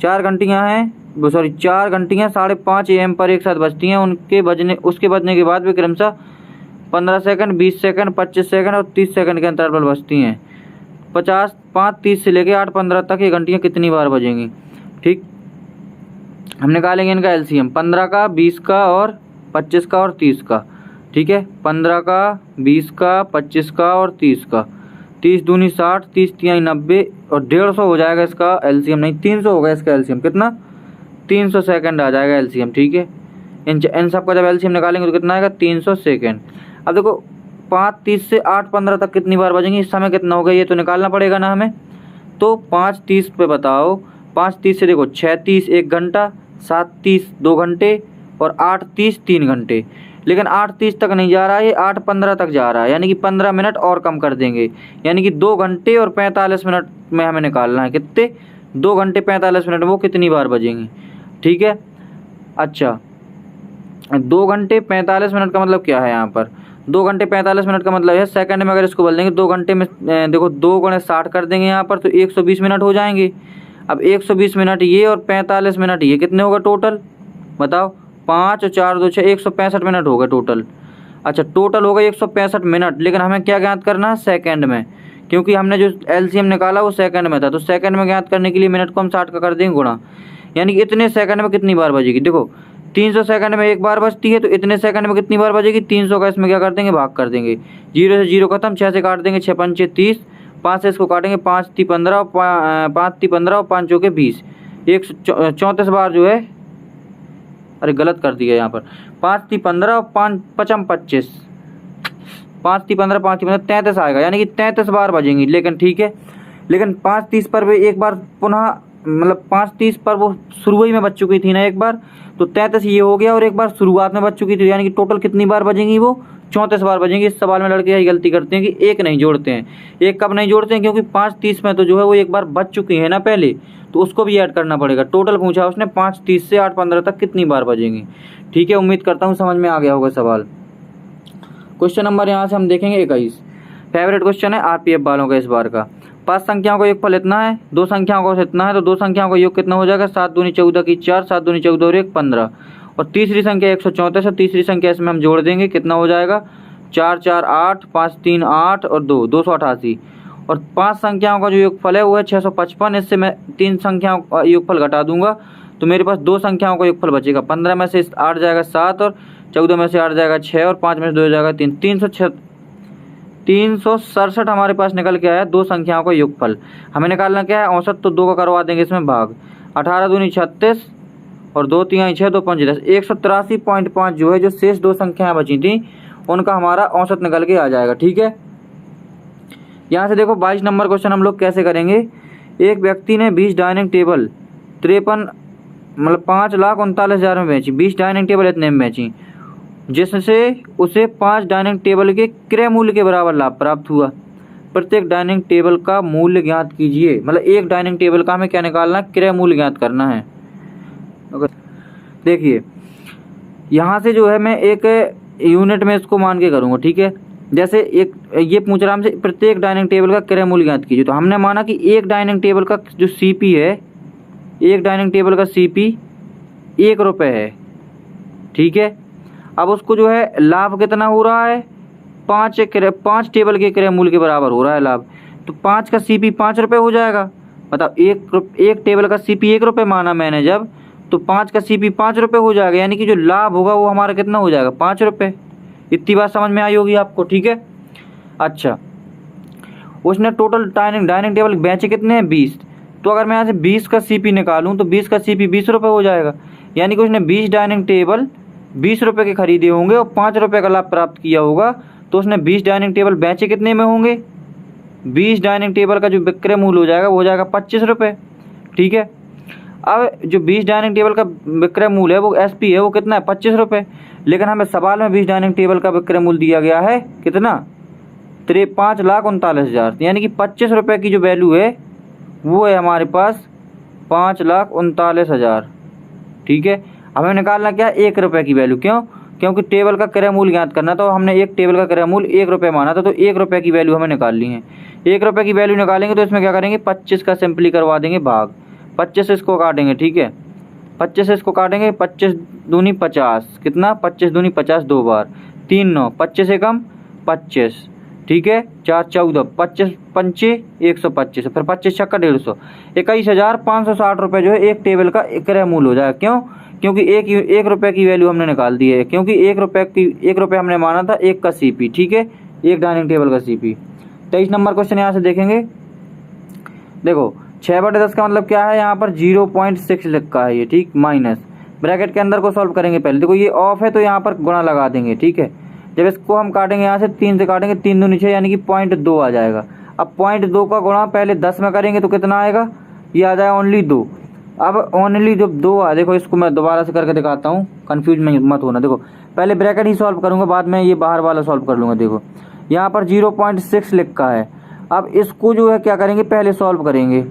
4 घंटियाँ हैं 4 घंटियाँ 5:30 AM पर एक साथ बजती हैं। उसके बजने के बाद वे क्रमशः 15 सेकंड 20 सेकंड 25 सेकंड और 30 सेकंड के अंतराल पर बजती हैं। 5:30 से लेकर 8:15 तक ये घंटियाँ कितनी बार बजेंगी। ठीक, हम निकालेंगे इनका एलसीएम 15 का 20 का और 25 का और 30 का। ठीक है, 15 का 20 का 25 का और 30 का, 30 दूनी 60 30 तिहाई 90 और 150 हो जाएगा इसका एलसीएम, नहीं 300 होगा इसका एलसीएम। कितना 300 सेकंड आ जाएगा एलसीएम। ठीक है, इन सब का जब एलसीएम निकालेंगे तो कितना आएगा 300 सेकंड। अब देखो 5:30 से 8:15 तक कितनी बार बजेंगी, इस समय कितना होगा ये तो निकालना पड़ेगा ना हमें। तो 5:30 पे बताओ, 5:30 से देखो 6:30 1 घंटा, 7:30 2 घंटे और 8:30 3 घंटे। लेकिन 8:30 तक नहीं जा रहा है, ये 8:15 तक जा रहा है, यानी कि 15 मिनट और कम कर देंगे, यानी कि 2 घंटे और 45 मिनट में हमें निकालना है कितने 2 घंटे 45 मिनट में वो कितनी बार बजेंगी। ठीक है, अच्छा 2 घंटे 45 मिनट का मतलब क्या है यहाँ पर, 2 घंटे 45 मिनट का मतलब है सेकंड में अगर इसको बोल देंगे 2 घंटे में देखो 2 गुणे 60 कर देंगे यहाँ पर तो 120 मिनट हो जाएंगे। अब 120 मिनट ये और 45 मिनट ये कितने होगा टोटल बताओ, 5 और 4 2 6 165 मिनट हो गए टोटल। अच्छा टोटल हो गए 165 मिनट, लेकिन हमें क्या ज्ञात करना है सेकंड में, क्योंकि हमने जो एलसीएम निकाला वो सेकंड में था, तो सेकंड में ज्ञात करने के लिए मिनट को हम 60 का कर देंगे गुणा, यानी कि इतने सेकंड में कितनी बार बजेगी। देखो 300 सेकंड में एक बार बजती है, तो इतने सेकंड में कितनी बार बजेगी 300 का इसमें क्या कर देंगे भाग कर देंगे, 0 से 0 खत्म, 6 से काट देंगे 6 पंचे 30, 5 से इसको काटेंगे 5 × 15 5 × 15 और 5 चौके 20, 134 बार जो है, अरे गलत कर दिया यहाँ पर, 5 × 15 और 5 × 25, 5 × 15 5 × 15 33 आएगा, यानी कि 33 बार बजेंगी। लेकिन ठीक है, लेकिन 5:30 पर भी एक बार पुनः मतलब 5:30 पर वो शुरू ही में बज चुकी थी ना एक बार, तो 33 ये हो गया और एक बार शुरुआत में बज चुकी थी, यानी कि टोटल कितनी बार बजेंगी वो 34 बार बजेंगी। इस सवाल में लड़के यही गलती करते हैं कि एक नहीं जोड़ते हैं। एक कब नहीं जोड़ते हैं, क्योंकि 5:30 में तो जो है वो एक बार बज चुकी है ना पहले, तो उसको भी ऐड करना पड़ेगा। टोटल पूछा उसने 5:30 से 8:15 तक कितनी बार बजेंगी। ठीक है, उम्मीद करता हूँ समझ में आ गया होगा सवाल। क्वेश्चन नंबर यहाँ से हम देखेंगे 21, फेवरेट क्वेश्चन है आरपीएफ वालों का इस बार का। 5 संख्याओं का योगफल इतना है, 2 संख्याओं का इतना है, तो 2 संख्याओं का योग कितना हो जाएगा 7 दूनी 14 की 4, 7 दूनी 14 और 1 15, और तीसरी संख्या 134 है, तीसरी संख्या इसमें हम जोड़ देंगे कितना हो जाएगा 4 4 8 5 3 8 और 2 288, और 5 संख्याओं का जो योगफल है वो है 655। इससे मैं 3 संख्याओं का योगफल घटा दूंगा तो मेरे पास दो संख्याओं का योगफल बचेगा। 15 में से 8 जाएगा 7 और 14 में से 8 जाएगा 6 और 5 में से 2 जाएगा 3। 367 हमारे पास निकल के आया दो संख्याओं का योगफल। हमें निकालना क्या है, औसत, तो 2 का करवा देंगे इसमें भाग। 18 दूनी 36 और 2 तिहाई 6, 2 पंच 10। 183.5 जो है, जो शेष दो संख्याएं बची थी उनका हमारा औसत निकल के आ जाएगा। ठीक है, यहाँ से देखो 22 नंबर क्वेश्चन हम लोग कैसे करेंगे। एक व्यक्ति ने 20 डाइनिंग टेबल 5,39,000 में बेची। 20 डाइनिंग टेबल इतने में बेची, जिससे उसे 5 डाइनिंग टेबल के क्रय मूल्य के बराबर लाभ प्राप्त हुआ। प्रत्येक डाइनिंग टेबल का मूल्य ज्ञात कीजिए। मतलब एक डाइनिंग टेबल का हमें क्या निकालना, क्रय मूल्य ज्ञात करना है। देखिए यहाँ से जो है मैं एक यूनिट में इसको मान के करूँगा। ठीक है, जैसे एक ये पूछ रहा हमसे प्रत्येक डाइनिंग टेबल का क्रय मूल्य ज्ञात कीजिए, तो हमने माना कि एक डाइनिंग टेबल का जो सीपी है, एक डाइनिंग टेबल का सीपी 1 रुपये है। ठीक है, अब उसको जो है लाभ कितना हो रहा है, 5 टेबल के क्रय मूल्य के बराबर हो रहा है लाभ। तो 5 का सीपी 5 रुपये हो जाएगा। मतलब एक टेबल का सीपी 1 रुपये माना मैंने जब, तो 5 का सीपी 5 रुपये हो जाएगा। यानी कि जो लाभ होगा वो हमारा कितना हो जाएगा, 5 रुपये। इतनी बात समझ में आई होगी आपको। ठीक है, अच्छा, उसने टोटल डाइनिंग टेबल बेचे कितने हैं, 20। तो अगर मैं यहाँ से 20 का सीपी निकालूं तो 20 का सीपी 20 रुपये हो जाएगा। यानी कि उसने 20 डाइनिंग टेबल 20 रुपये के खरीदे होंगे और 5 रुपये का लाभ प्राप्त किया होगा। तो उसने 20 डाइनिंग टेबल बेचे कितने में होंगे, 20 डाइनिंग टेबल का जो विक्रय मूल्य हो जाएगा वो हो जाएगा 25 रुपये। ठीक है, अब जो 20 डाइनिंग टेबल का विक्रय मूल्य है वो एसपी है, वो कितना है, 25 रुपये। लेकिन हमें सवाल में 20 डाइनिंग टेबल का विक्रय मूल्य दिया गया है कितना, 5,39,000। यानी कि 25 रुपये की जो वैल्यू है वो है हमारे पास 5,39,000। ठीक है, हमें निकालना क्या है, 1 रुपये की वैल्यू। क्यों, क्योंकि टेबल का क्रय मूल्य ज्ञात करना, तो हमने एक टेबल का क्रय मूल्य 1 रुपये माना था, तो 1 रुपये की वैल्यू हमें निकालनी है। 1 रुपये की वैल्यू निकालेंगे तो इसमें क्या करेंगे, 25 का सिंपली करवा देंगे भाग। 25 इसको काटेंगे। ठीक है, 25 इसको काटेंगे, 25 दूनी 50, कितना, 25 दूनी 50 दो बार, 3 9, 25 एकम 25। ठीक है, 4 14, 25 पंचे 125, फिर 25 छक्का 150, 21,560 रुपये जो है एक टेबल का क्रय मूल्य हो जाएगा। क्यों, क्योंकि 1 रुपये की वैल्यू हमने निकाल दी है, क्योंकि 1 रुपये हमने माना था एक का सीपी। ठीक है, एक डाइनिंग टेबल का सीपी। 23 नंबर क्वेश्चन यहाँ से देखेंगे। देखो 6/10 का मतलब क्या है, यहाँ पर 0.6 लिखा है ये। ठीक, माइनस ब्रैकेट के अंदर को सॉल्व करेंगे पहले। देखो ये ऑफ है तो यहाँ पर गुणा लगा देंगे। ठीक है, जब इसको हम काटेंगे यहाँ से 3 से काटेंगे, 3 दूनी 6, यानी कि 0.2 आ जाएगा। अब 0.2 का गुणा पहले 10 में करेंगे तो कितना आएगा, ये आ जाएगा ओनली 2। अब ओनली जब 2 आ, देखो इसको मैं दोबारा से करके दिखाता हूँ, कन्फ्यूज मत होना। देखो पहले ब्रैकेट ही सॉल्व करूँगा, बाद में ये बाहर वाला सॉल्व कर लूँगा। देखो यहाँ पर 0.6 लिखा है। अब इसको जो है क्या करेंगे, पहले सॉल्व करेंगे।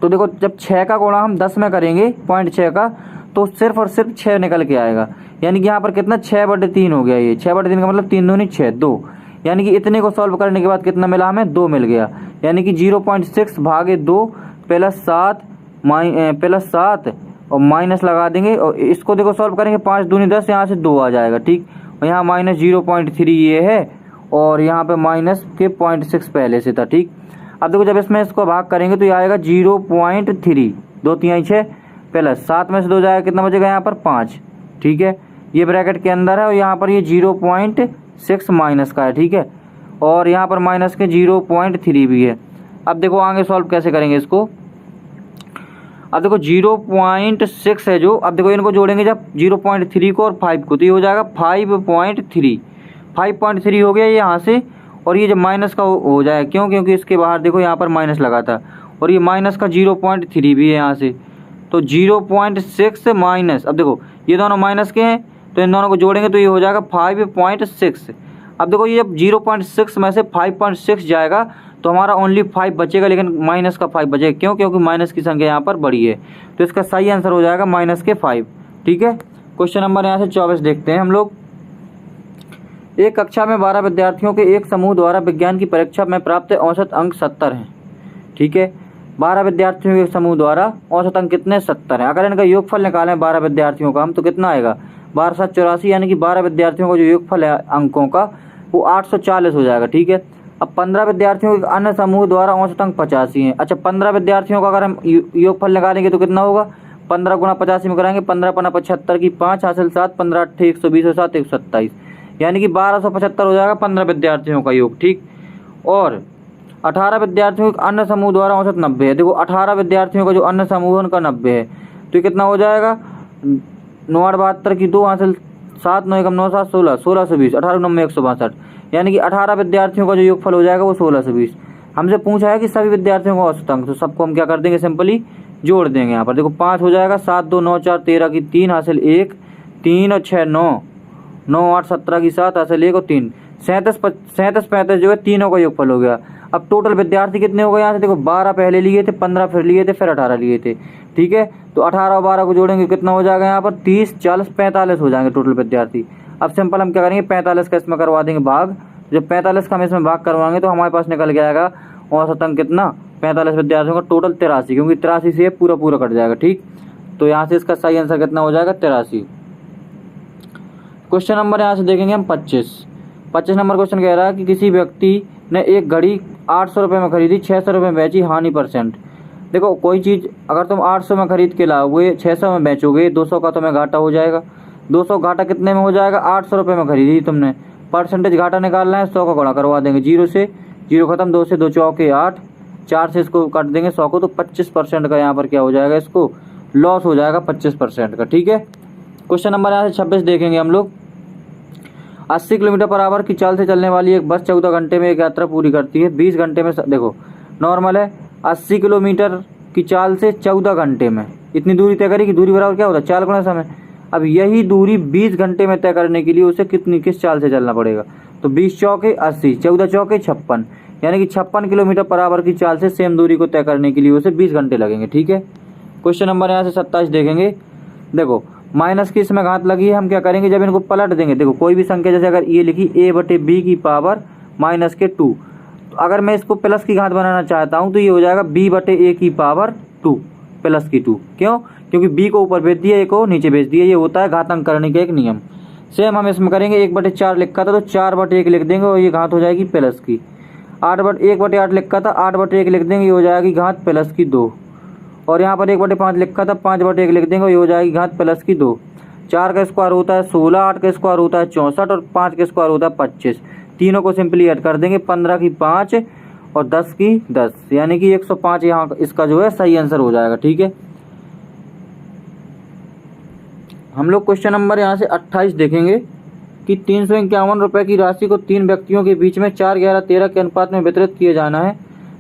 तो देखो जब 6 का गुणा हम 10 में करेंगे 0.6 का, तो सिर्फ और सिर्फ 6 निकल के आएगा। यानी कि यहाँ पर कितना, 6/3 हो गया। ये 6/3 का मतलब 3 दूनी 6, 2। यानी कि इतने को सॉल्व करने के बाद कितना मिला हमें, 2 मिल गया। यानी कि 0.6 भागे 2 प्लस 7 और माइनस लगा देंगे। और इसको देखो सॉल्व करेंगे, 5 दूनी 10, यहाँ से 2 आ जाएगा। ठीक, और यहाँ माइनस 0.3 ये है, और यहाँ पे माइनस के 0.6 पहले से था। ठीक, अब देखो जब इसमें इसको भाग करेंगे तो ये आएगा 0.3, 2 तिहाई 6 प्लस 7 में से 2 जाएगा, कितना बचेगा यहाँ पर 5। ठीक है, ये ब्रैकेट के अंदर है और यहाँ पर ये 0.6 माइनस का है। ठीक है, और यहाँ पर माइनस के 0.3 भी है। अब देखो आगे सॉल्व कैसे करेंगे इसको। अब देखो 0.6 है जो, अब देखो इनको जोड़ेंगे जब 0.3 को और 5 को, तो ये हो जाएगा 5.3 हो गया ये यहाँ से। और ये जब माइनस का हो जाएगा, क्यों, क्योंकि इसके बाहर देखो यहाँ पर माइनस लगा था, और ये माइनस का 0.3 भी है यहाँ से। तो 0.6 माइनस, अब देखो ये दोनों माइनस के हैं तो इन दोनों को जोड़ेंगे तो ये हो जाएगा 5.6। अब देखो ये जब 0.6 में से 5.6 जाएगा तो हमारा ओनली 5 बचेगा, लेकिन माइनस का 5 बचेगा। क्यों, क्योंकि माइनस की संख्या यहाँ पर बड़ी है। तो इसका सही आंसर हो जाएगा माइनस के 5। ठीक है, क्वेश्चन नंबर यहाँ से 24 देखते हैं हम लोग। एक कक्षा में 12 विद्यार्थियों के एक समूह द्वारा विज्ञान की परीक्षा में प्राप्त औसत अंक 70 हैं। ठीक है, 12 विद्यार्थियों के समूह द्वारा औसत अंक कितने, 70 हैं। अगर इनका योगफल निकालें 12 विद्यार्थियों का हम, तो कितना आएगा, 1284। यानी कि 12 विद्यार्थियों का जो योगफल है अंकों का वो 840 हो जाएगा। ठीक है, अब 15 विद्यार्थियों के अन्य समूह द्वारा औसत अंक 85 हैं। अच्छा, 15 विद्यार्थियों का अगर हम योगफल निकालेंगे तो कितना होगा, 15 गुणा 85 में कराएंगे, 15 पन्ना 75 की 5 हासिल 7, 15 अट्ठे 120 और 7 127, यानी कि 1275 हो जाएगा 15 विद्यार्थियों का योग। ठीक, और 18 विद्यार्थियों के अन्य समूह द्वारा औसत 90 है। देखो 18 विद्यार्थियों का जो अन्य समूह है उनका 90 है, तो कितना हो जाएगा 9 की 2 हासिल 7, 9 एकम 9 7 16, 1620, 18 9 162, यानी कि 18 विद्यार्थियों का जो योगफल हो जाएगा वो 1620। हमसे पूछा है कि सभी विद्यार्थियों का औसत अंक, तो सबको हम क्या कर देंगे, सिंपली जोड़ देंगे। यहाँ पर देखो 5 हो जाएगा, 7 2 9 4 13 की 3 हासिल 1, 3 और 6 9, 9 8 17 की 7 हासिल 1 और 3, 37 35 जो है तीनों का योगफल हो गया। अब टोटल विद्यार्थी कितने हो गए यहाँ से, देखो 12 पहले लिए थे, 15 फिर लिए थे, फिर 18 लिए थे। ठीक है, तो 18 और 12 को जोड़ेंगे कितना हो जाएगा यहाँ पर 30 40 45 हो जाएंगे टोटल विद्यार्थी। अब सिंपल हम क्या करेंगे, 45 का इसमें करवा देंगे भाग। जब 45 का हम इसमें भाग करवाएंगे तो हमारे पास निकल के आएगा औसत अंक कितना, 45 विद्यार्थियों का टोटल 83, क्योंकि 83 से पूरा पूरा कट जाएगा। ठीक, तो यहाँ से इसका सही आंसर कितना हो जाएगा 83। क्वेश्चन नंबर यहाँ से देखेंगे हम 25 नंबर क्वेश्चन कह रहा है कि किसी व्यक्ति ने एक घड़ी 800 रुपये में खरीदी, 600 रुपये में बेची, हानि %। देखो कोई चीज़ अगर तुम 800 में खरीद के लाओगे 600 में बेचोगे, 200 का तुम्हें घाटा हो जाएगा। 200 घाटा कितने में हो जाएगा, 800 रुपये में खरीदी तुमने, परसेंटेज घाटा निकालना है, 100 का गुणा करवा देंगे, 0 से 0 खत्म, 2 से 2 चौके 8, 4 से इसको काट देंगे 100 को, तो 25% का यहाँ पर क्या हो जाएगा, इसको लॉस हो जाएगा 25% का। ठीक है, क्वेश्चन नंबर यहाँ से 26 देखेंगे हम लोग। 80 किलोमीटर पर आवर की चाल से चलने वाली एक बस 14 घंटे में एक यात्रा पूरी करती है, 20 घंटे में। देखो नॉर्मल है, 80 किलोमीटर की चाल से 14 घंटे में इतनी दूरी तय करी कि दूरी बराबर क्या होता है, चाल गुणा समय। अब यही दूरी 20 घंटे में तय करने के लिए उसे किस चाल से चलना पड़ेगा, तो 20 चौके 80, 14 चौके 56, यानी कि 56 किलोमीटर पर आवर की चाल से सेम दूरी को तय करने के लिए उसे 20 घंटे लगेंगे। ठीक है, क्वेश्चन नंबर यहाँ से 27 देखेंगे। देखो माइनस की इसमें घात लगी है, हम क्या करेंगे, जब इनको पलट देंगे, देखो कोई भी संख्या जैसे अगर ये लिखी a/b की पावर -2, तो अगर मैं इसको प्लस की घात बनाना चाहता हूँ तो ये हो जाएगा b/a की पावर 2 प्लस की 2। क्यों, क्योंकि b को ऊपर भेज दिया, a को नीचे भेज दिया, ये होता है घातांक करने का एक नियम। सेम हम इसमें करेंगे, 1/4 लिखा था तो 4/1 लिख देंगे और ये घात हो जाएगी प्लस की। 1/8 लिखा था, 8/1 लिख देंगे, ये हो जाएगी घात प्लस की 2। और यहाँ पर 1/5 लिखा था, 5/1 लिख देंगे, ये हो जाएगी घात प्लस की 2। 4 का स्क्वायर होता है 16, 8 का स्क्वायर होता है 64 और 5 का स्क्वायर होता है 25। तीनों को सिंपली ऐड कर देंगे, 15 की 5 और 10 की 10, यानी कि 105 यहाँ इसका जो है सही आंसर हो जाएगा। ठीक है, हम लोग क्वेश्चन नंबर यहाँ से 28 देखेंगे कि 351 रुपये की राशि को 3 व्यक्तियों के बीच में 4 11 13 के अनुपात में वितरित किए जाना है।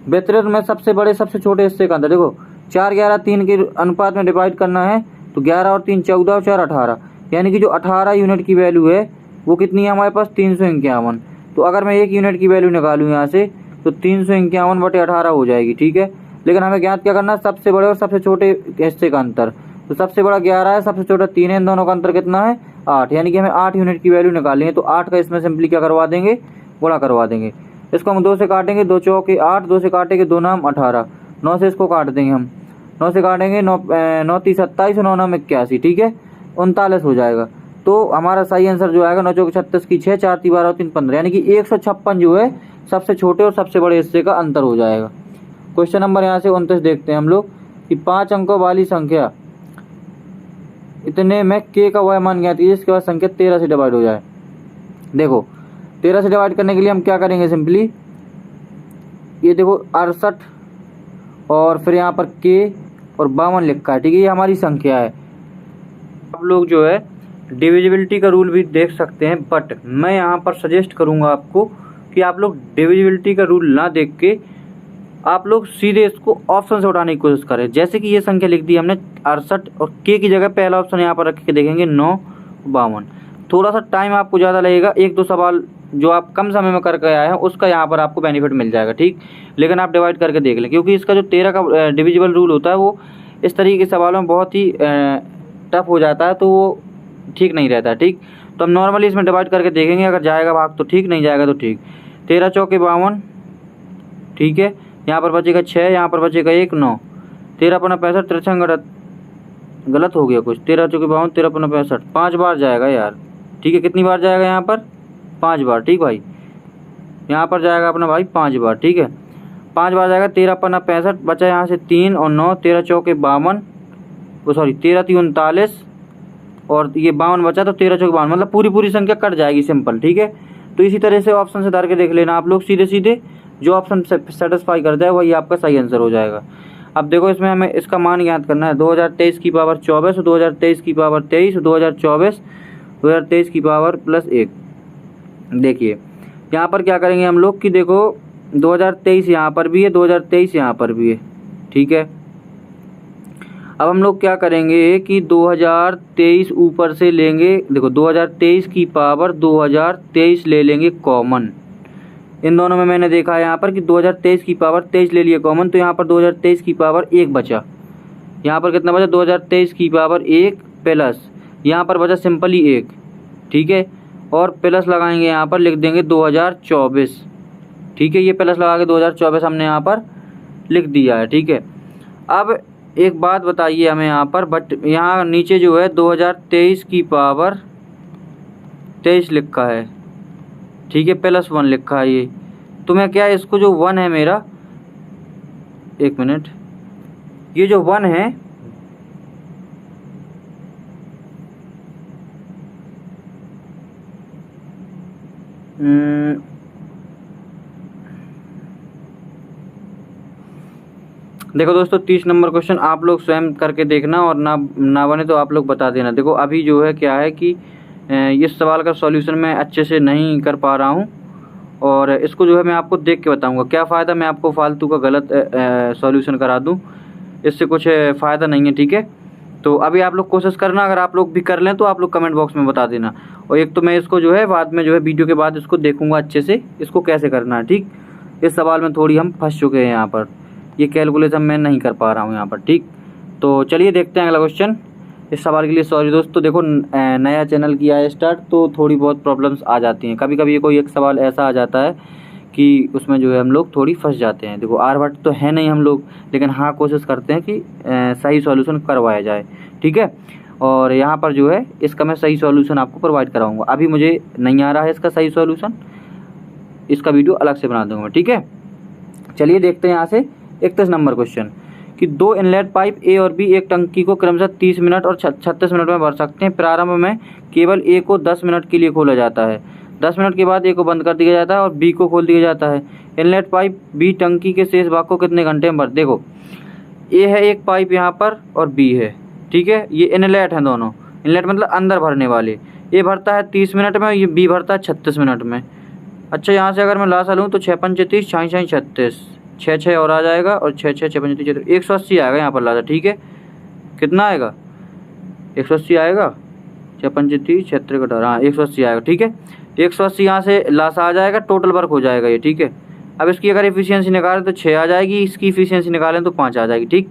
वितरित में सबसे बड़े सबसे छोटे हिस्से का अंतर, देखो 4 11 3 के अनुपात में डिवाइड करना है, तो 11 और 3 14 और 4 18, यानी कि जो 18 यूनिट की वैल्यू है वो कितनी है हमारे पास 351। तो अगर मैं 1 यूनिट की वैल्यू निकालूँ यहाँ से तो 351/18 हो जाएगी। ठीक है, लेकिन हमें ज्ञात क्या करना है, सबसे बड़े और सबसे छोटे हिस्से का अंतर। तो सबसे बड़ा 11 है, सबसे छोटा 3 है, इन दोनों का अंतर कितना है 8, यानी कि हमें 8 यूनिट की वैल्यू निकालनी है। तो 8 का इसमें सिंपली क्या करवा देंगे, गुणा करवा देंगे। इसको हम 2 से काटेंगे, 2 चौके 8, 2 से काटेंगे 2 नाम 18, 9 से इसको काट देंगे हम, 9 से काटेंगे 9 9 30 27 और 9 9 81। ठीक है, 39 हो जाएगा। तो हमारा सही आंसर जो आएगा 9 चौके 36 की 6, 4 3 12 3 15, यानी कि 156 जो है सबसे छोटे और सबसे बड़े हिस्से का अंतर हो जाएगा। क्वेश्चन नंबर यहाँ से 29 देखते हैं हम लोग कि 5 अंकों वाली संख्या इतने में k का y मान ज्ञात कीजिए, इसके बाद संख्या 13 से डिवाइड हो जाए। देखो 13 से डिवाइड करने के लिए हम क्या करेंगे, सिंपली ये देखो 68 और फिर यहाँ पर k और 52 लिखा है। ठीक है, ये हमारी संख्या है। आप लोग जो है डिविजिबिलिटी का रूल भी देख सकते हैं, बट मैं यहाँ पर सजेस्ट करूँगा आपको कि आप लोग डिविजिबिलिटी का रूल ना देख के आप लोग सीधे इसको ऑप्शन से उठाने की कोशिश करें। जैसे कि ये संख्या लिख दी हमने 68 और के की जगह पहला ऑप्शन यहाँ पर रख के देखेंगे 9 52। थोड़ा सा टाइम आपको ज़्यादा लगेगा, 1-2 सवाल जो आप कम समय में करके आए हैं उसका यहाँ पर आपको बेनिफिट मिल जाएगा। ठीक, लेकिन आप डिवाइड करके देख लें, क्योंकि इसका जो 13 का डिविजिबल रूल होता है वो इस तरीके के सवालों में बहुत ही टफ हो जाता है, तो वो ठीक नहीं रहता। ठीक, तो हम नॉर्मली इसमें डिवाइड करके देखेंगे, अगर जाएगा भाग तो ठीक, नहीं जाएगा तो ठीक। 13 चौके 52, ठीक है, यहाँ पर बचेगा 6, यहाँ पर बचेगा 1 9, 13 पन्ना 65, 63 गलत हो गया कुछ, 13 चौके 52, 13 पन्ना 65, 5 बार जाएगा यार। ठीक है, कितनी बार जाएगा यहाँ पर 5 बार। ठीक भाई, यहाँ पर जाएगा अपना भाई 5 बार। ठीक है, 5 बार जाएगा, 13 पन्ना 65 बचा यहाँ से 3 और 9, 13 चौके 52, वो सॉरी 13 3 39 और ये 52 बचा, तो 13 चौक 52, मतलब पूरी संख्या कट जाएगी सिंपल। ठीक है, तो इसी तरह से ऑप्शन से धर के देख लेना आप लोग, सीधे सीधे जो ऑप्शन सेटिस्फाई करता है वही आपका सही आंसर हो जाएगा। अब देखो इसमें हमें इसका मान ज्ञात करना है, 2023 की पावर 24, 2023 की पावर 23, 2023 की पावर +1। देखिए यहाँ पर क्या करेंगे हम लोग कि देखो 2023 यहाँ पर भी है, 2023 यहाँ पर भी है। ठीक है, अब हम लोग क्या करेंगे कि 2023 ऊपर से लेंगे, देखो 2023 की पावर 2023 ले लेंगे कॉमन। इन दोनों में मैंने देखा है यहाँ पर कि 2023 की पावर 23 ले लिए कॉमन, तो यहाँ पर 2023 की पावर 1 बचा। यहाँ पर कितना बचा, 2023 की पावर 1 प्लस यहाँ पर बचा सिंपली 1। ठीक है, और प्लस लगाएंगे यहाँ पर, लिख देंगे 2024। ठीक है, ये प्लस लगा के 2024 हमने यहाँ पर लिख दिया है। ठीक है, अब एक बात बताइए हमें यहाँ पर, बट यहाँ नीचे जो है 2023 की पावर 23 लिखा है। ठीक है, +1 लिखा है ये, तो मैं क्या इसको जो 1 है मेरा, एक मिनट, ये जो 1 है देखो दोस्तों 30 नंबर क्वेश्चन आप लोग स्वयं करके देखना, और ना बने तो आप लोग बता देना। देखो अभी जो है क्या है कि इस सवाल का सॉल्यूशन मैं अच्छे से नहीं कर पा रहा हूँ, और इसको जो है मैं आपको देख के बताऊंगा। क्या फ़ायदा मैं आपको फालतू का गलत सॉल्यूशन करा दूँ, इससे कुछ फ़ायदा नहीं है। ठीक है, तो अभी आप लोग कोशिश करना, अगर आप लोग भी कर लें तो आप लोग कमेंट बॉक्स में बता देना। और एक तो मैं इसको जो है बाद में जो है वीडियो के बाद इसको देखूंगा अच्छे से, इसको कैसे करना है। ठीक, इस सवाल में थोड़ी हम फंस चुके हैं यहाँ पर, ये कैलकुलेशन मैं नहीं कर पा रहा हूँ यहाँ पर। ठीक, तो चलिए देखते हैं अगला क्वेश्चन। इस सवाल के लिए सॉरी दोस्तों, देखो नया चैनल किया है स्टार्ट, तो थोड़ी बहुत प्रॉब्लम्स आ जाती हैं। कभी कभी कोई एक सवाल ऐसा आ जाता है कि उसमें जो है हम लोग थोड़ी फंस जाते हैं। देखो आर्यभट्ट तो है नहीं हम लोग, लेकिन हाँ कोशिश करते हैं कि सही सॉल्यूशन करवाया जाए। ठीक है, और यहाँ पर जो है इसका मैं सही सॉल्यूशन आपको प्रोवाइड कराऊंगा। अभी मुझे नहीं आ रहा है इसका सही सॉल्यूशन, इसका वीडियो अलग से बना दूंगा। ठीक है, चलिए देखते हैं यहाँ से 31 नंबर क्वेश्चन कि 2 इनलेट पाइप ए और बी एक टंकी को क्रमशः 30 मिनट और 36 मिनट में भर सकते हैं। प्रारंभ में केवल ए को 10 मिनट के लिए खोला जाता है, 10 मिनट के बाद ए को बंद कर दिया जाता है और बी को खोल दिया जाता है। इनलेट पाइप बी टंकी के शेष भाग को कितने घंटे में भर, देखो ए है एक पाइप यहाँ पर और बी है। ठीक है, ये इनलेट हैं दोनों, इनलेट मतलब अंदर भरने वाले। ए भरता है 30 मिनट में, ये बी भरता है 36 मिनट में। अच्छा, यहाँ से अगर मैं लासा लूँ तो 6 पंचे 30, 6 6 36, 6 6 और आ जाएगा, और 6 6 6 पंचे 30, 180 आएगा यहाँ पर लासा। ठीक है, कितना आएगा, 180 आएगा, 6 पंचे 30, 76 कटा, हाँ 180 आएगा। ठीक है, 180 यहाँ से लासा आ जाएगा, टोटल वर्क हो जाएगा ये। ठीक है, अब इसकी अगर एफिशिएंसी निकालें तो 6 आ जाएगी, इसकी एफिशिएंसी निकालें तो 5 आ जाएगी। ठीक,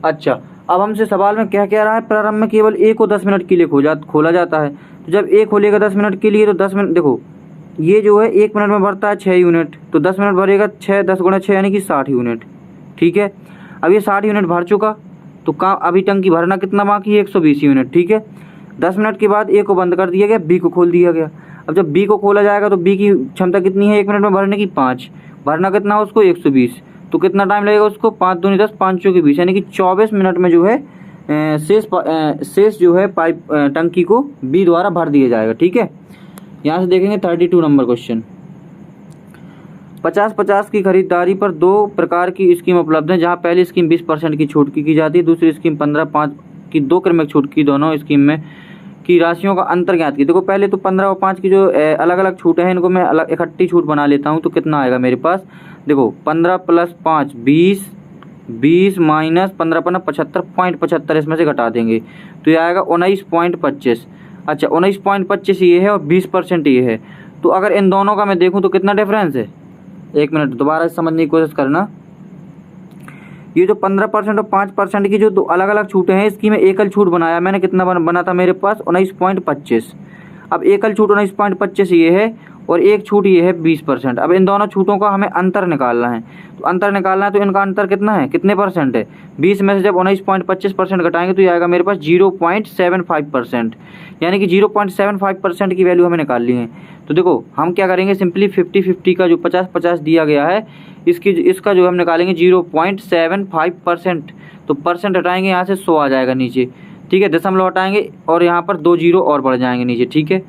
अच्छा अब हमसे सवाल में क्या कह रहा है, प्रारंभ में केवल ए को 10 मिनट के लिए खोला जाता है। तो जब ए खोलेगा 10 मिनट के लिए, तो 10 मिनट, देखो ये जो है 1 मिनट में भरता है 6 यूनिट, तो 10 मिनट भरेगा 6, 10 गुणा 6 यानी कि 60 यूनिट। ठीक है, अब ये 60 यूनिट भर चुका, तो काम अभी टंकी भरना कितना बाकी है, 120 यूनिट। ठीक है, 10 मिनट के बाद ए को बंद कर दिया गया, बी को खोल दिया गया। अब जब बी को खोला जाएगा तो बी की क्षमता कितनी है 1 मिनट में भरने की, 5, भरना कितना है उसको 120, तो कितना टाइम लगेगा उसको, 5 दूनी 10, 5 चौके 20, यानी कि 24 मिनट में जो है शेष जो है पाइप टंकी को बी द्वारा भर दिया जाएगा। ठीक है, यहाँ से देखेंगे 32 नंबर क्वेश्चन। 50-50 की खरीदारी पर 2 प्रकार की स्कीम उपलब्ध है, जहाँ पहली स्कीम 20% की छूट की जाती है, दूसरी स्कीम 15-5 की 2 क्रमिक छूट की। दोनों स्कीम में की राशियों का अंतर ज्ञात की। देखो पहले तो 15 और 5 की जो अलग अलग छूटें हैं, इनको मैं अलग इकट्ठी छूट बना लेता हूँ, तो कितना आएगा मेरे पास, देखो 15 + 5 20, 20 माइनस 15 × 75.75, इसमें से घटा देंगे तो ये आएगा 19.25। अच्छा 19.25 ये है और 20% ये है, तो अगर इन दोनों का मैं देखूं तो कितना डिफरेंस है, एक मिनट दोबारा समझने की कोशिश करना। ये जो 15% और 5% की जो 2 अलग अलग छूटें हैं, इसकी मैं एकल छूट बनाया मैंने, कितना बना था मेरे पास 19.25। अब एकल छूट 19.25 ये है, और एक छूट ये है 20%। अब इन दोनों छूटों का हमें अंतर निकालना है, तो अंतर निकालना है तो इनका अंतर कितना है, कितने परसेंट है, 20 में से जब 19.25% घटाएंगे तो ये आएगा मेरे पास 0.75%, यानी कि 0.75% की वैल्यू हमें निकालनी है। तो देखो हम क्या करेंगे, सिंपली 50-50 का जो 50-50 दिया गया है इसका जो हम निकालेंगे 0.75%। तो परसेंट हटाएंगे यहाँ से 100 आ जाएगा नीचे, ठीक है, दशमलव हटाएंगे और यहाँ पर 2 जीरो और बढ़ जाएंगे नीचे, ठीक है,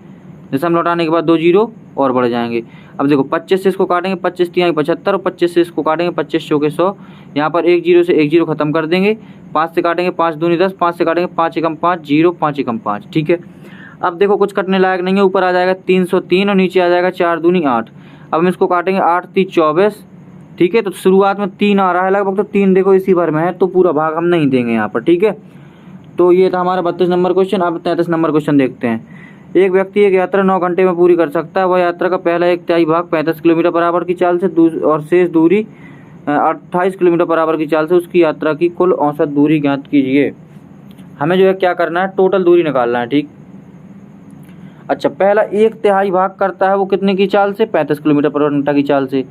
दशमलव हटाने के बाद 2 जीरो और बढ़ जाएंगे। अब देखो 25 से इसको काटेंगे, 25 3 75 और 25 से इसको काटेंगे 25 चौके 100, यहाँ पर 1 जीरो से 1 जीरो खत्म कर देंगे, 5 से काटेंगे 5 दूनी 10, 5 से काटेंगे 5 एकम 5 जीरो, 5 एकम 5, ठीक है। अब देखो कुछ कटने लायक नहीं है, ऊपर आ जाएगा 303 और नीचे आ जाएगा 4 दूनी 8। अब हम इसको काटेंगे 8 3 24, ठीक है। तो शुरुआत में 3 आ रहा है लगभग, तो 3 देखो इसी भर में है, तो पूरा भाग हम नहीं देंगे यहाँ पर, ठीक है। तो ये था हमारा 32 नंबर क्वेश्चन। अब 33 नंबर क्वेश्चन देखते हैं। एक व्यक्ति एक यात्रा 9 घंटे में पूरी कर सकता है। वह यात्रा का पहला 1/3 भाग 35 किलोमीटर पर आवर की चाल से और शेष दूरी 28 किलोमीटर पर आवर की चाल से उसकी यात्रा की कुल औसत दूरी ज्ञात कीजिए। हमें जो है क्या करना है, टोटल दूरी निकालना है, ठीक। अच्छा, पहला 1/3 भाग करता है वो कितने की चाल से, 35 किलोमीटर पर घंटा की चाल से।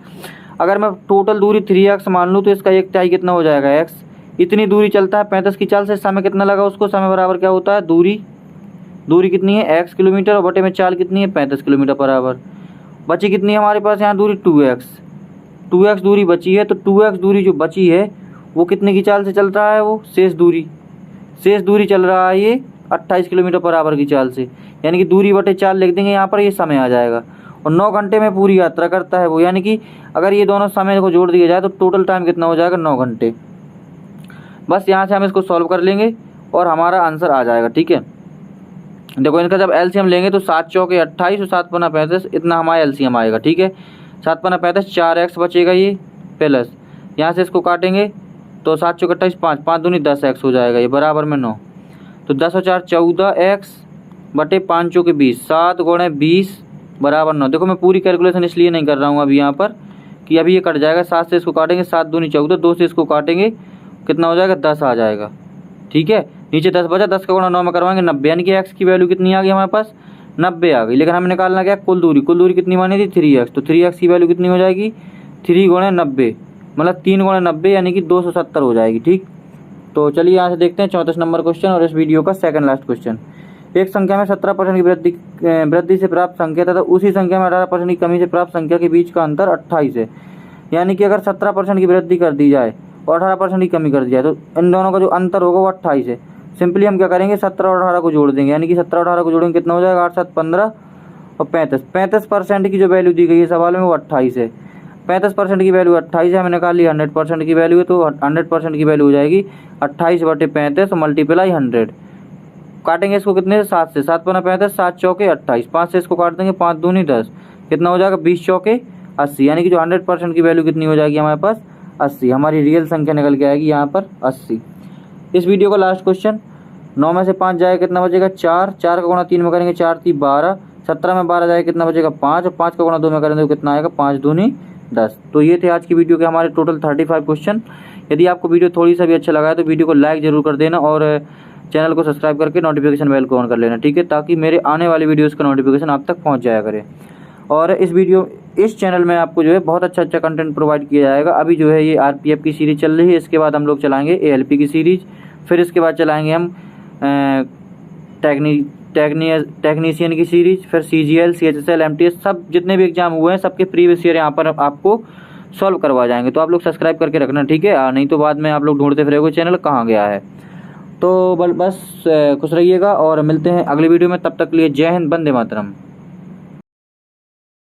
अगर मैं टोटल दूरी 3x मान लूँ तो इसका 1/3 कितना हो जाएगा, x। इतनी दूरी चलता है 35 की चाल से, समय कितना लगा उसको, समय बराबर क्या होता है, दूरी कितनी है x किलोमीटर और बटे में चाल कितनी है 35 किलोमीटर पर आवर। बची कितनी है हमारे पास यहाँ दूरी 2x दूरी बची है। तो 2x दूरी जो बची है वो कितने की चाल से चल रहा है, वो शेष दूरी चल रहा है ये 28 किलोमीटर पर आवर की चाल से, यानी कि दूरी बटे चाल लिख देंगे यहाँ पर, ये समय आ जाएगा। और 9 घंटे में पूरी यात्रा करता है वो, यानी कि अगर ये दोनों समय को जोड़ दिया जाए तो टोटल टाइम कितना हो जाएगा, 9 घंटे। बस यहाँ से हम इसको सॉल्व कर लेंगे और हमारा आंसर आ जाएगा, ठीक है। देखो इनका जब एलसीएम लेंगे तो 7 चौके 28 और 7 पन्ना 35, इतना हमारा एलसीएम आएगा, ठीक है। 7 पन्ना 35, 4x बचेगा ये प्लस, यहाँ से इसको काटेंगे तो 7 चौके 28, 5 दूनी 10x हो जाएगा, ये बराबर में 9। तो 10 और 4 14x बटे 5 चौके 20, 7 गुणे 20 बराबर 9। देखो मैं पूरी कैलकुलेशन इसलिए नहीं कर रहा हूँ अभी यहाँ पर कि अभी ये कट जाएगा। 7 से इसको काटेंगे 7 दूनी 14, 2 से इसको काटेंगे कितना हो जाएगा, 10 आ जाएगा, ठीक है। नीचे 10 बचा, 10 का गुणा 9 में करवाएंगे 90, यानी कि x की वैल्यू कितनी आ गई हमारे पास, 90 आ गई। लेकिन हमें निकालना क्या, कुल दूरी कितनी मानी थी 3x, तो 3x की वैल्यू कितनी हो जाएगी, 3 गुणे 90 मतलब 3 गुणे 90 यानी कि 270 हो जाएगी, ठीक। तो चलिए यहाँ से देखते हैं 34 नंबर क्वेश्चन और इस वीडियो का सेकंड लास्ट क्वेश्चन। एक संख्या में 17% की वृद्धि से प्राप्त संख्या तथा उसी संख्या में 18% की कमी से प्राप्त संख्या के बीच का अंतर 28 है। यानी कि अगर 17% की वृद्धि कर दी जाए और 18% की कमी कर दी जाए तो इन दोनों का जो अंतर होगा वो 28 है। सिंपली हम क्या करेंगे, 17 और 18 को जोड़ देंगे, यानी कि 17 और 18 को जोड़ेंगे कितना हो जाएगा, 8 7 15 और 35% की जो वैल्यू दी गई है सवाल में वो 28 है। 35% की वैल्यू 28 है, हमें निकाल ली 100% की वैल्यू है, तो 100% की वैल्यू हो जाएगी 28 बटे 35 मल्टीप्लाई 100। काटेंगे इसको कितने से, 7 से, 7 पन्ना 35, 7 चौके 28, 5 से इसको काट देंगे 5 दूनी 10, कितना हो जाएगा 20 चौके 80, यानी कि जो 100% की वैल्यू कितनी हो जाएगी हमारे पास 80। हमारी रियल संख्या निकल के आएगी यहाँ पर 80। इस वीडियो का लास्ट क्वेश्चन, 9 में से 5 जाएगा कितना बचेगा, 4 का गुणा 3 में करेंगे 4 3 12, 17 में 12 जाएगा कितना बचेगा 5 और 5 का गुणा 2 में करेंगे तो कितना आएगा 5 दूनी 10। तो ये थे आज की वीडियो के हमारे टोटल 35 क्वेश्चन। यदि आपको वीडियो थोड़ी सा भी अच्छा लगा है तो वीडियो को लाइक जरूर कर देना और चैनल को सब्सक्राइब करके नोटिफिकेशन बेल को ऑन कर लेना, ठीक है, ताकि मेरे आने वाली वीडियोज़ का नोटिफिकेशन आप तक पहुँच जाया करे। और इस चैनल में आपको जो है बहुत अच्छा कंटेंट प्रोवाइड किया जाएगा। अभी जो है ये आरपीएफ की सीरीज़ चल रही है, इसके बाद हम लोग चलाएंगे एएलपी की सीरीज़, फिर इसके बाद चलाएंगे हम टेक्नीशियन की सीरीज़, फिर सीजीएल सीएचएसएल एमटीएस सब जितने भी एग्जाम हुए हैं सबके प्रीवियस ईयर यहाँ पर आपको सॉल्व करवा जाएंगे। तो आप लोग सब्सक्राइब करके रखना, ठीक है, नहीं तो बाद में आप लोग ढूंढते फिरोगे चैनल कहाँ गया है। तो बस खुश रहिएगा और मिलते हैं अगले वीडियो में, तब तक के लिए जय हिंद, वंदे मातरम।